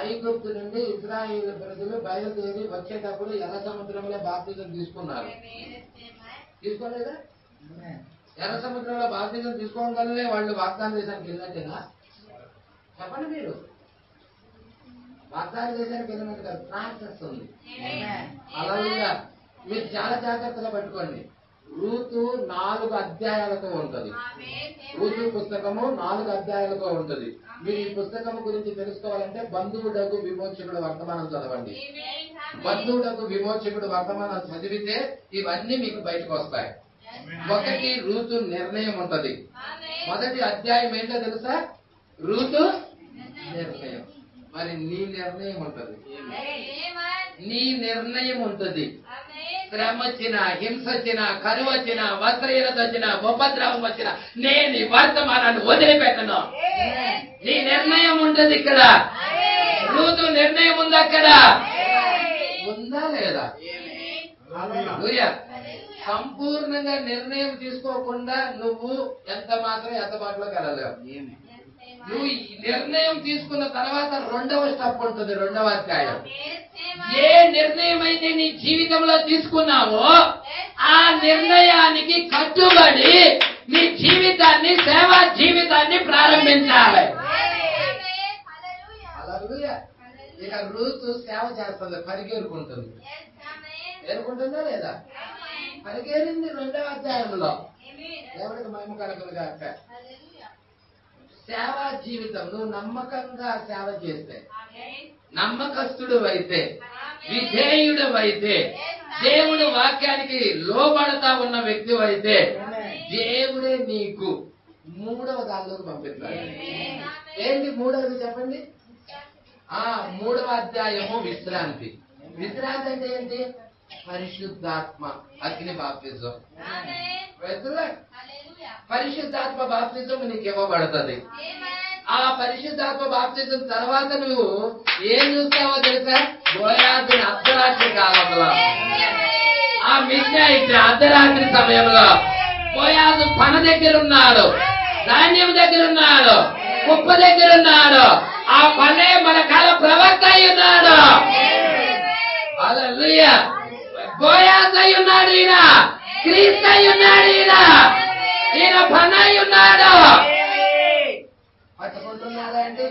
ఐగుప్తు నుండి ఇశ్రాయేలు ప్రజలు బయలుదేరి వచ్చేటప్పుడు ఎర్ర సముద్రంలో బాప్తిజం తీసుకున్నారు. తీసుకోలేదా? ఎర్ర సముద్రంలో బాప్తిజం తీసుకోగలనే వాళ్ళు వాగ్దాన దేశానికి వెళ్ళినట్టేనా? చెప్పండి. మీరు వాగ్దాన దేశానికి వెళ్ళినట్టు కాదు, ప్రాసెస్ ఉంది. హల్లెలూయా. మీరు చాలా జాగ్రత్తగా పట్టుకోండి. రూతు 4 అధ్యాయాలతో ఉంటది. రూతు పుస్తకము 4 అధ్యాయాలతో ఉంటది. మీరు ఈ పుస్తకం గురించి తెలుసుకోవాలంటే బంధువుడకు విమోచకుడు వర్తమానం చదవండి. బంధువుడకు విమోచకుడు వర్తమానం చదివితే ఇవన్నీ మీకు బయటకు వస్తాయి. 1 రూతు నిర్ణయం ఉంటది. మొదటి అధ్యాయం ఏంటో తెలుసా? రూతు నిర్ణయం. మరి నీ నిర్ణయం ఉంటది. నీ నిర్ణయం ఉంటది. శ్రమ వచ్చినా, హింస వచ్చినా, కరువు వచ్చినా, వస్త్రహీనత వచ్చినా, ఉపద్రవం వచ్చినా నేను ఈ వర్తమానాన్ని వదిలిపెట్టను. నీ నిర్ణయం ఉంటది ఇక్కడ. రూతు నిర్ణయం ఉంది అక్కడ. ఉందా లేదా? సంపూర్ణంగా నిర్ణయం తీసుకోకుండా నువ్వు ఎంత మాత్రం ఎత్తబాటులోకి వెళ్ళలేవు. నువ్వు నిర్ణయం తీసుకున్న తర్వాత 2వ స్టెప్ ఉంటుంది, 2వ అధ్యాయం. ఏ నిర్ణయం అయితే నీ జీవితంలో తీసుకున్నావో ఆ నిర్ణయానికి కట్టుబడి నీ జీవితాన్ని, సేవా జీవితాన్ని ప్రారంభించాలి. ఇక రూతు సేవ చేస్తుంది, పరిగెరుకుంటుంది. ఎరుకుంటుందా లేదా? పరిగెరింది 2వ అధ్యాయంలో. దేవుడికి మహిమ కలుగునుగా. సేవా జీవితం, నువ్వు నమ్మకంగా సేవ చేస్తే, నమ్మకస్తుడు అయితే, విధేయుడు అయితే, దేవుడు వాక్యానికి లోబడతా ఉన్న వ్యక్తి అయితే దేవుడే నీకు 3వ దానిలోకి పంపిస్తాడు. ఏంటి 3వది చెప్పండి? 3వ అధ్యాయము విశ్రాంతి. విశ్రాంతి అంటే ఏంటి? పరిశుద్ధాత్మ, అగ్ని బాప్తిజం. పరిశుద్ధాత్మ బాప్తిజం నీకు ఇవ్వబడుతుంది. ఆ పరిశుద్ధాత్మ బాప్తిజం తర్వాత నువ్వు ఏం చూస్తావో తెలుసా? బోయాజుని అర్ధరాత్రి కాలంలో, ఆ మిడ్ నైట్ అర్ధరాత్రి సమయంలో బోయాజు పన దగ్గర ఉన్నాడు, ధాన్యం దగ్గర ఉన్నాడు, కుప్ప దగ్గర ఉన్నాడు. ఆ పనే మన కాల ప్రవక్త అయి ఉన్నాడు. హల్లెలూయా. బోయాజు అయి ఉన్నాడు, ఈయన క్రీస్తు అయి ఉన్నాడు, ఈయన పన అయి ఉన్నాడు. పట్టుకుంటున్నారా అండి?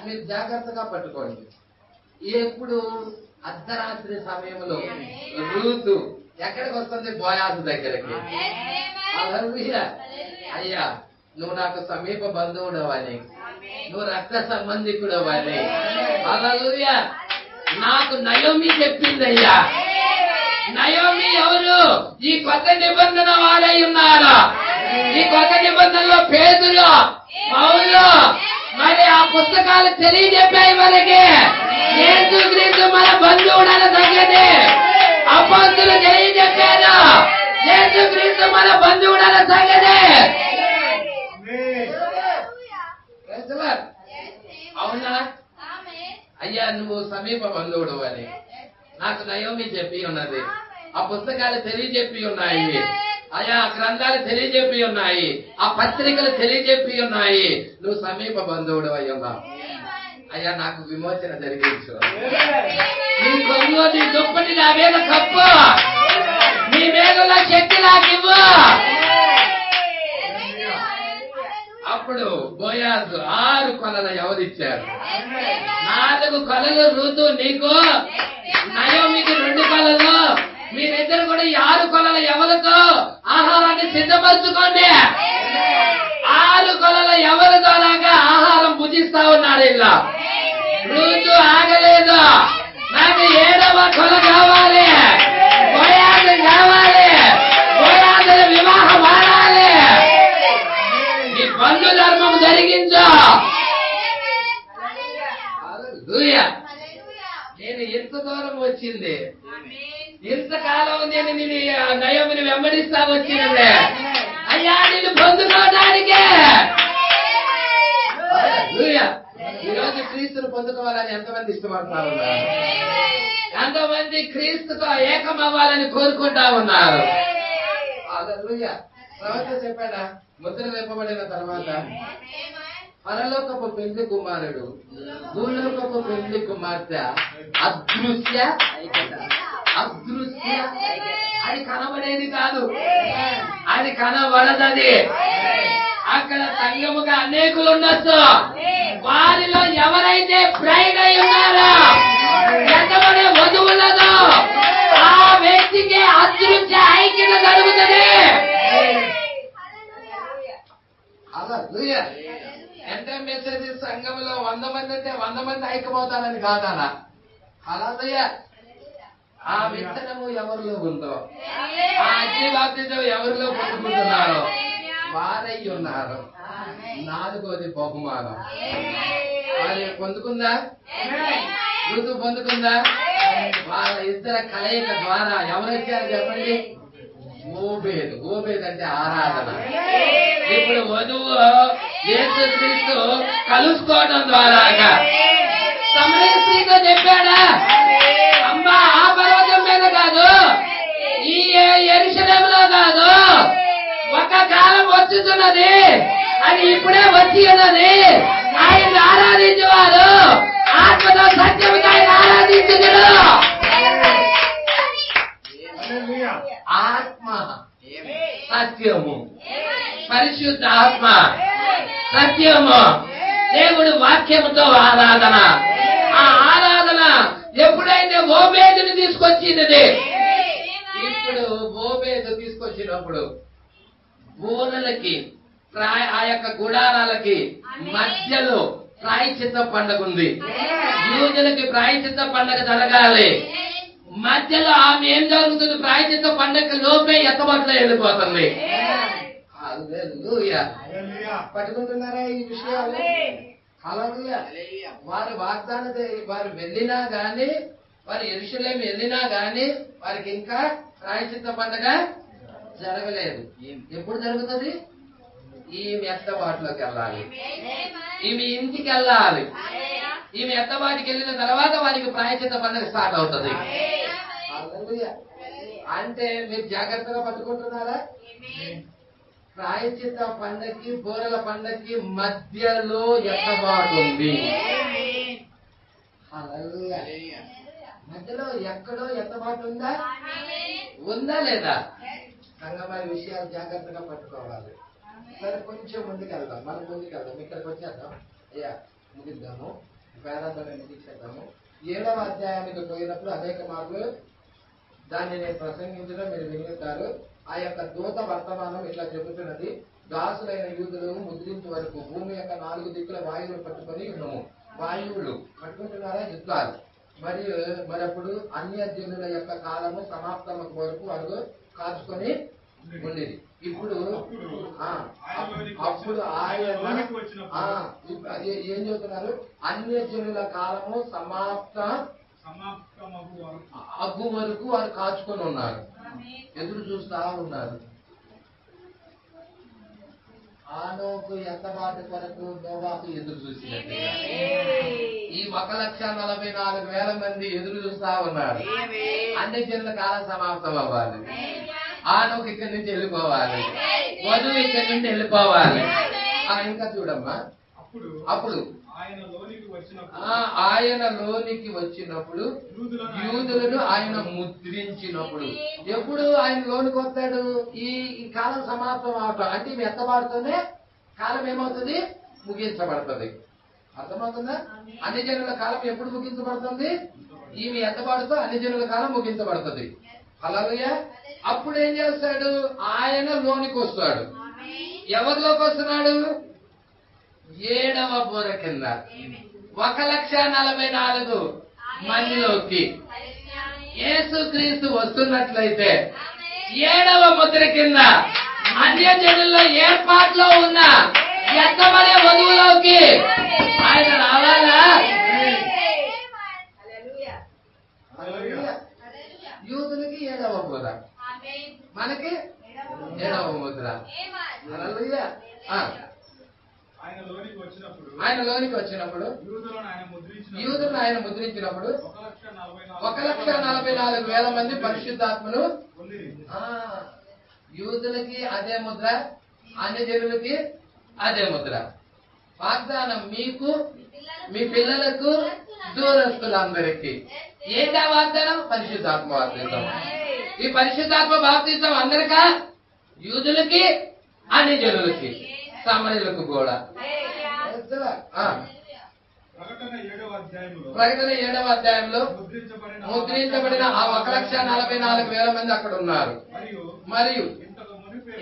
మీరు జాగ్రత్తగా పట్టుకోండి. ఎప్పుడు అర్ధరాత్రి సమయంలో రూతు ఎక్కడికి వస్తుంది? బోయాజు దగ్గరికి. హల్లెలూయా. అయ్యా, నువ్వు నాకు సమీప బంధువుడవని, నువ్వు రక్త సంబంధికుడవని. హల్లెలూయా. నాకు నయోమి చెప్పిందయ్యా. నయోమి ఎవరు? ఈ కొత్త నిబంధన వారై ఉన్నారు. ఈ కొత్త నిబంధనలో పేతురు, పౌలు మరి ఆ పుస్తకాలు తెలియజెప్పాయి మనకి. యేసుక్రీస్తు మన బంధువుడన్న సంగతి అపోస్తలులు తెలియజెప్పారు. యేసుక్రీస్తు మన బంధువుడన్న సంగతి. అవునా? అయ్యా, నువ్వు సమీప బంధువుడు అని నాకు నయోమి చెప్పి ఉన్నది. ఆ పుస్తకాలు తెలియజెప్పి ఉన్నాయి, ఆయా గ్రంథాలు తెలియజెప్పి ఉన్నాయి, ఆ పత్రికలు తెలియజెప్పి ఉన్నాయి. నువ్వు సమీప బంధువుడు అయ్యమ్మా. అయ్యా, నాకు విమోచన జరిగించు. నీ కొంగు, నీ దుప్పటి నా మీద కప్పు, నీ మీద శక్తి నాకివ్వు. అప్పుడు బోయాజు 6 కొలలు ఎవరిచ్చారు? 4 కొలలు రూతు నీకు, నయోమికి 2 కొలలు. మీరిద్దరు కూడా 6 కొలల ఎవరితో ఆహారాన్ని సిద్ధపరచుకోండి. 6 కొలల ఎవరితో లాగా ఆహారం భుజిస్తా ఉన్నాడు. ఇలా రూతు ఆగలేదు. నాకు 7వ కొల కావాలి, బోయాజు కావాలి, బోయాజుల వివాహం ఆడాలి. నీ బంధు ధర్మం జరిగించు. హల్లెలూయా. నేను ఎంత దూరం వచ్చింది, ఇంతకాలం నేను నయోమిని వెంబడిస్తా వచ్చినదే అయ్యా, నేను పొందుకోవడానికే. ఈరోజు క్రీస్తును పొందుకోవాలని ఎంతమంది ఇష్టపడతా ఉన్నారు? ఎంతమంది క్రీస్తుతో ఏకమవ్వాలని కోరుకుంటా ఉన్నారు? హల్లెలూయా. ప్రవక్త చెప్పాడా? ముద్ర వేపబడిన తర్వాత పరలోకపు పెళ్లి కుమారుడు, భూలోకపు పెళ్లి కుమార్తె అదృశ్య అది కనబడేది కాదు, అది కనబడదది. అక్కడ సంఘముగా అనేకులు ఉండొచ్చు. వారిలో ఎవరైతే బ్రైడ్ అయి ఉన్నారో, ఎంతమంది వధువులదో, ఆ వ్యక్తికి అదృశ్య ఐక్యత జరుగుతుంది. హల్లెలూయా. ఎంత మెసేజ్ సంఘంలో 100 మంది అంటే 100 మంది ఐక్యమవుతారని కాదనా? హల్లెలూయా. ఆ విత్తనము ఎవరిలో ఉందో, ఆ అగ్ని బాప్తిజం ఎవరిలో పొందుకుంటున్నారో వారై ఉన్నారు. 4వది బహుమానం. వారి పొందుకుందా? ఋతు పొందుకుందా? వాళ్ళ ఇద్దరు కలయిక ద్వారా ఎవరు వచ్చారు చెప్పండి? ఓబేదు. ఓబేదు అంటే ఆరాధన. ఇప్పుడు వధువు యేసుక్రీస్తు కలుసుకోవడం ద్వారా సమరయ స్త్రీతో చెప్పాడా? అమ్మా, ఆ పర్వతం మీద కాదు, ఈ యెరూషలేములో కాదు, ఒక కాలం వచ్చుతున్నది, అది ఇప్పుడే వచ్చి ఉన్నది. ఆయన ఆరాధించేవారు ఆత్మతో సత్యముతో ఆయన ఆరాధించుదురు. ఆత్మ సత్యము, పరిశుద్ధ ఆత్మ సత్యము, దేవుడు వాక్యముతో ఆరాధన. ఆ ఆరాధన ఎప్పుడైతే ఓబేదుని తీసుకొచ్చినది, ఇప్పుడు ఓబేదు తీసుకొచ్చినప్పుడు బోనలకి ఆ యొక్క గుడారాలకి మధ్యలో ప్రాయశ్చిత్త పండుగ ఉంది. యూదులకి ప్రాయశ్చిత్త పండుగ జరగాలి. మధ్యలో ఆమె ఏం జరుగుతుంది? ప్రాయశ్చిత్త పండుగ లోపే ఎత్తబట్లో వెళ్ళిపోతుంది. హల్లెలూయా. పట్టుకుంటున్నారా ఈ విషయాలు? హల్లెలూయా. వారు వాగ్దానం, వారు వెళ్ళినా గాని, వారు యెరూషలేము వెళ్ళినా గాని వారికి ఇంకా ప్రాయశ్చిత్త పండుగ జరగలేదు. ఎప్పుడు జరుగుతుంది? ఈమె ఎత్తబాటులోకి వెళ్ళాలి, ఈమె ఇంటికి వెళ్ళాలి. ఈమె ఎత్తబాటికి వెళ్ళిన తర్వాత వారికి ప్రాయశ్చిత్త పండుగ స్టార్ట్ అవుతుంది. అంటే మీరు జాగ్రత్తగా పట్టుకుంటున్నారా? ప్రాయశ్చిత్త పండగకి బోరల పండగకి మధ్యలో ఎత్తబాటు ఉంది. మధ్యలో ఎక్కడో ఎత్తబాటు ఉందా? ఉందా లేదా? సంగమారి విషయాలు జాగ్రత్తగా పట్టుకోవాలి. సరే, కొంచెం ముందుకెళ్దాం, మనం ముందుకెళ్దాం. ఇక్కడికి వచ్చేద్దాం. అయ్యా ముగిద్దాము, వేదాంతాన్ని ముగించేద్దాము. 7వ అధ్యాయానికి పోయినప్పుడు అనేక మార్లు దాన్ని నేను ప్రసంగించడం మీరు వినిస్తారు. ఆ యొక్క దూత వర్తమానం ఇట్లా చెబుతున్నది: దాసులైన యూదులు ముద్రించే వరకు భూమి యొక్క 4 దిక్కుల వాయువులు పట్టుకొని ఉన్నాము. వాయువులు పట్టుకుంటున్నారా? యుద్ధాలు. మరప్పుడు అన్య జనుల యొక్క కాలము సమాప్తమకు వరకు వారు కాచుకొని ఉండేది. ఇప్పుడు అప్పుడు ఆయన ఏం చెబుతున్నారు? అన్య జనుల కాలము అగ్గు వరకు వారు కాచుకొని ఉన్నారు, ఎదురు చూస్తా ఉన్నారు. ఆనోకు ఎత్తబాటు కొరకు నోవాకు ఎదురు చూసినట్టు ఈ 1,44,000 మంది ఎదురు చూస్తా ఉన్నారు. అన్ని జనుల కాలం సమాప్తం అవ్వాలి. ఆనోకు ఇక్కడి నుంచి వెళ్ళిపోవాలి, వధువు ఇక్కడి నుండి వెళ్ళిపోవాలి. ఇంకా చూడమ్మా, అప్పుడు ఆయన లోనికి వచ్చినప్పుడు యూదులను ఆయన ముద్రించినప్పుడు. ఎప్పుడు ఆయన లోనికి వస్తాడు? ఈ కాలం సమాప్తం అవటం అంటే ఈమె ఎత్తబాటుతోనే కాలం ఏమవుతుంది? ముగించబడుతుంది. అర్థమవుతుందా? అన్ని జనుల కాలం ఎప్పుడు ముగించబడుతుంది? ఈమె ఎత్తబాటుతో అన్ని జనుల కాలం ముగించబడుతుంది. హల్లెలూయా. అప్పుడు ఏం చేస్తాడు? ఆయన లోనికి వస్తాడు. ఎవరిలోకి వస్తున్నాడు? 7వ బోర కింద 1,44,000 మందిలోకి యేసుక్రీస్తు వస్తున్నట్లయితే 7వ ముద్ర కింద అన్య జనుల్లో ఏర్పాట్లో ఉన్న ఎత్తబడే వధువులోకి ఆయన రావాలా? యూదులకి 7వ బోర, మనకి 7వ ముద్ర. హల్లెలూయా. ఆయన లోనికి వచ్చినప్పుడు యూదులను ఆయన ముద్రించినప్పుడు 1,44,000 మంది పరిశుద్ధాత్మను. యూదులకి అదే ముద్ర, అన్ని జనులకి అదే ముద్ర. వాగ్దానం మీకు, మీ పిల్లలకు, దూరస్తులందరికీ. ఏంటా వాగ్దానం? పరిశుద్ధాత్మ బాప్తిసం. ఈ పరిశుద్ధాత్మ బాప్తిసం అందరికా? యూదులకి, అన్ని జనులకి, సమరయులకు కూడా. ప్రకటన 7వ అధ్యాయంలో ముద్రించబడిన ఆ 1,44,000 మంది అక్కడ ఉన్నారు. మరియు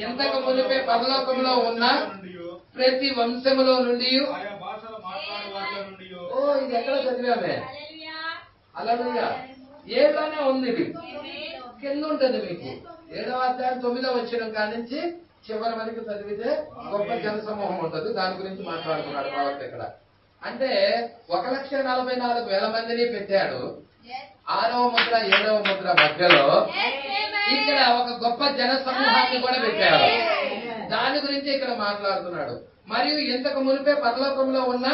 ఇంతకు మునిపే పరలోకంలో ఉన్న ప్రతి వంశములో నుండి. ఇది ఎక్కడ చదివామే? హల్లెలూయా. 7లోనే ఉంది, ఇది కింద ఉంటుంది మీకు. 7వ అధ్యాయం 9వ వచనం కాడి నుంచి చివరి వరకు చదివితే గొప్ప జనసమూహం ఉంటుంది. దాని గురించి మాట్లాడుతున్నాడు కాబట్టి ఇక్కడ. అంటే 1,44,000 మందిని పెట్టాడు. 6వ ముద్ర 7వ ముద్ర మధ్యలో ఇక్కడ ఒక గొప్ప జన సమూహాన్ని కూడా పెట్టాడు. దాని గురించి ఇక్కడ మాట్లాడుతున్నాడు. మరియు ఇంతకు మునిపే పరలోకంలో ఉన్న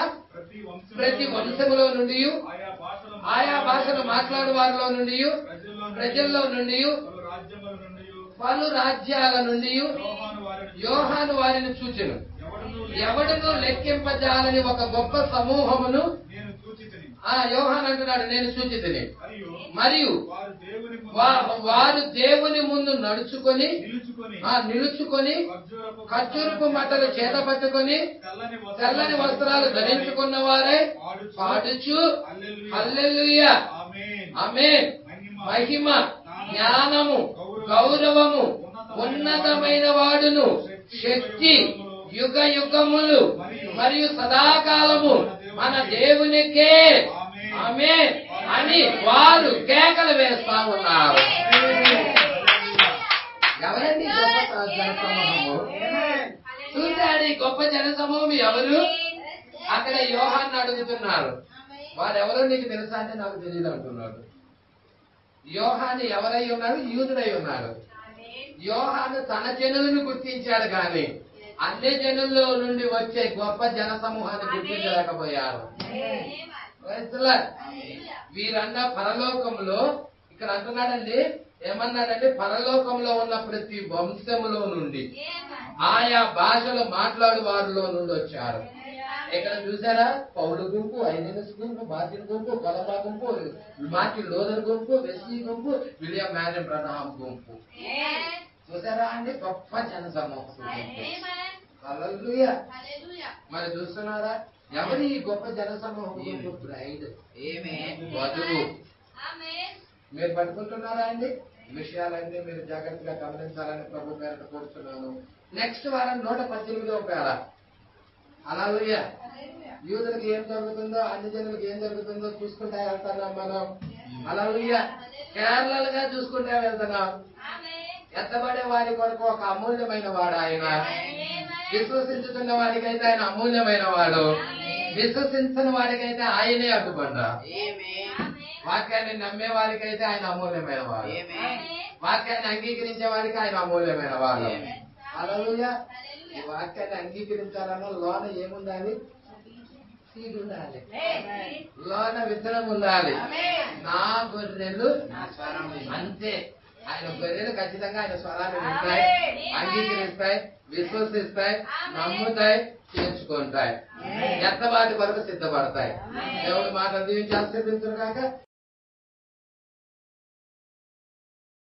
ప్రతి వంశములో నుండి, ఆయా భాషలు మాట్లాడు వారిలో నుండి, ప్రజల్లో నుండి, పలు రాజ్యాల నుండి యోహాను వారిని చూచెను. ఎవడును లెక్కింపజాలని ఒక గొప్ప సమూహమును యోహాను అంటున్నాడు, నేను సూచితిని. మరియు వారు దేవుని ముందు నిలుచుకొని ఖర్జూరపు మట్టలు చేత పట్టుకొని తెల్లని వస్త్రాలు ధరించుకున్న వారే పాడుచు హల్లెలూయా, ఆమేన్, మహిమ, జ్ఞానము, గౌరవము, ఉన్నతమైన వాడును, శక్తి, యుగ యుగములు మరియు సదాకాలము మన దేవునికే ఆమేన్ అని వారు కేకలు వేస్తా ఉన్నారు. ఎవరండి గొప్ప జనసమూహము? చూశాడు ఈ గొప్ప జనసమూహం ఎవరు? అక్కడ యోహాన్ని అడుగుతున్నారు. వారెవరో నీకు తెలుసా అంటే నాకు తెలియదు అంటున్నాడు. యోహాను ఎవరై ఉన్నాడు? యూదుడై ఉన్నాడు. యోహాను తన జనులను గుర్తించాడు కానీ అన్ని జనుల్లో నుండి వచ్చే గొప్ప జన సమూహాన్ని గుర్తించలేకపోయారు. వీరన్న పరలోకంలో ఇక్కడ అంటున్నాడండి, ఏమన్నాడంటే పరలోకంలో ఉన్న ప్రతి వంశములో నుండి ఆయా భాషలు మాట్లాడు వారిలో నుండి వచ్చారు. ఇక్కడ చూసారా, పౌలు గుంపు, ఐనెస్ గుంపు, మార్టిన్ గుంపు, కొలబా గుంపు, మార్టిన్ లోదర్ గుంపు, వెస్లీ గుంపు, విలియం మ్యారియన్ బ్రహ్నాం గుంపు. చూసారా అండి, గొప్ప జన సమూహం. హల్లెలూయా. మరి చూస్తున్నారా, ఎవరి ఈ గొప్ప జన సమూహం? బ్రైడ్, వధువు. మీరు పట్టుకుంటున్నారా అండి? విషయాలన్నీ మీరు జాగ్రత్తగా గమనించాలని ప్రభు పేరట కోరుతున్నాను. నెక్స్ట్ వారం 118వ పేర. హల్లెలూయా. యూదులకు ఏం జరుగుతుందో అన్ని జనులకు ఏం జరుగుతుందో చూసుకుంటా వెళ్తున్నాం మనం. హల్లెలూయా. కేరళగా చూసుకుంటా వెళ్తున్నాం. ఎత్తబడే వారి కొరకు ఒక అమూల్యమైన వాడు ఆయన. విశ్వసించుతున్న వాడికైతే ఆయన అమూల్యమైన వాడు, విశ్వసించని వాడికైతే ఆయనే అడ్డుబండ. వాక్యాన్ని నమ్మే వారికైతే ఆయన అమూల్యమైన వాడు, వాక్యాన్ని అంగీకరించే వారికి ఆయన అమూల్యమైన వాడు. హల్లెలూయా. ఈ వాక్యాన్ని అంగీకరించాలన్నా లోన ఏముండాలి? సీడ్ ఉండాలి, లోన విత్తనం ఉండాలి. నా గొర్రెలు అంతే. ఆయన గొర్రెలు ఖచ్చితంగా ఆయన స్వరాన్ని వింటాయి, అంగీకరిస్తాయి, విశ్వసిస్తాయి, నమ్ముతాయి, చేర్చుకుంటాయి, ఎత్తబాటి వరకు సిద్ధపడతాయి. దేవుడి మాట దీవించి ఆశీర్వదించును గాక.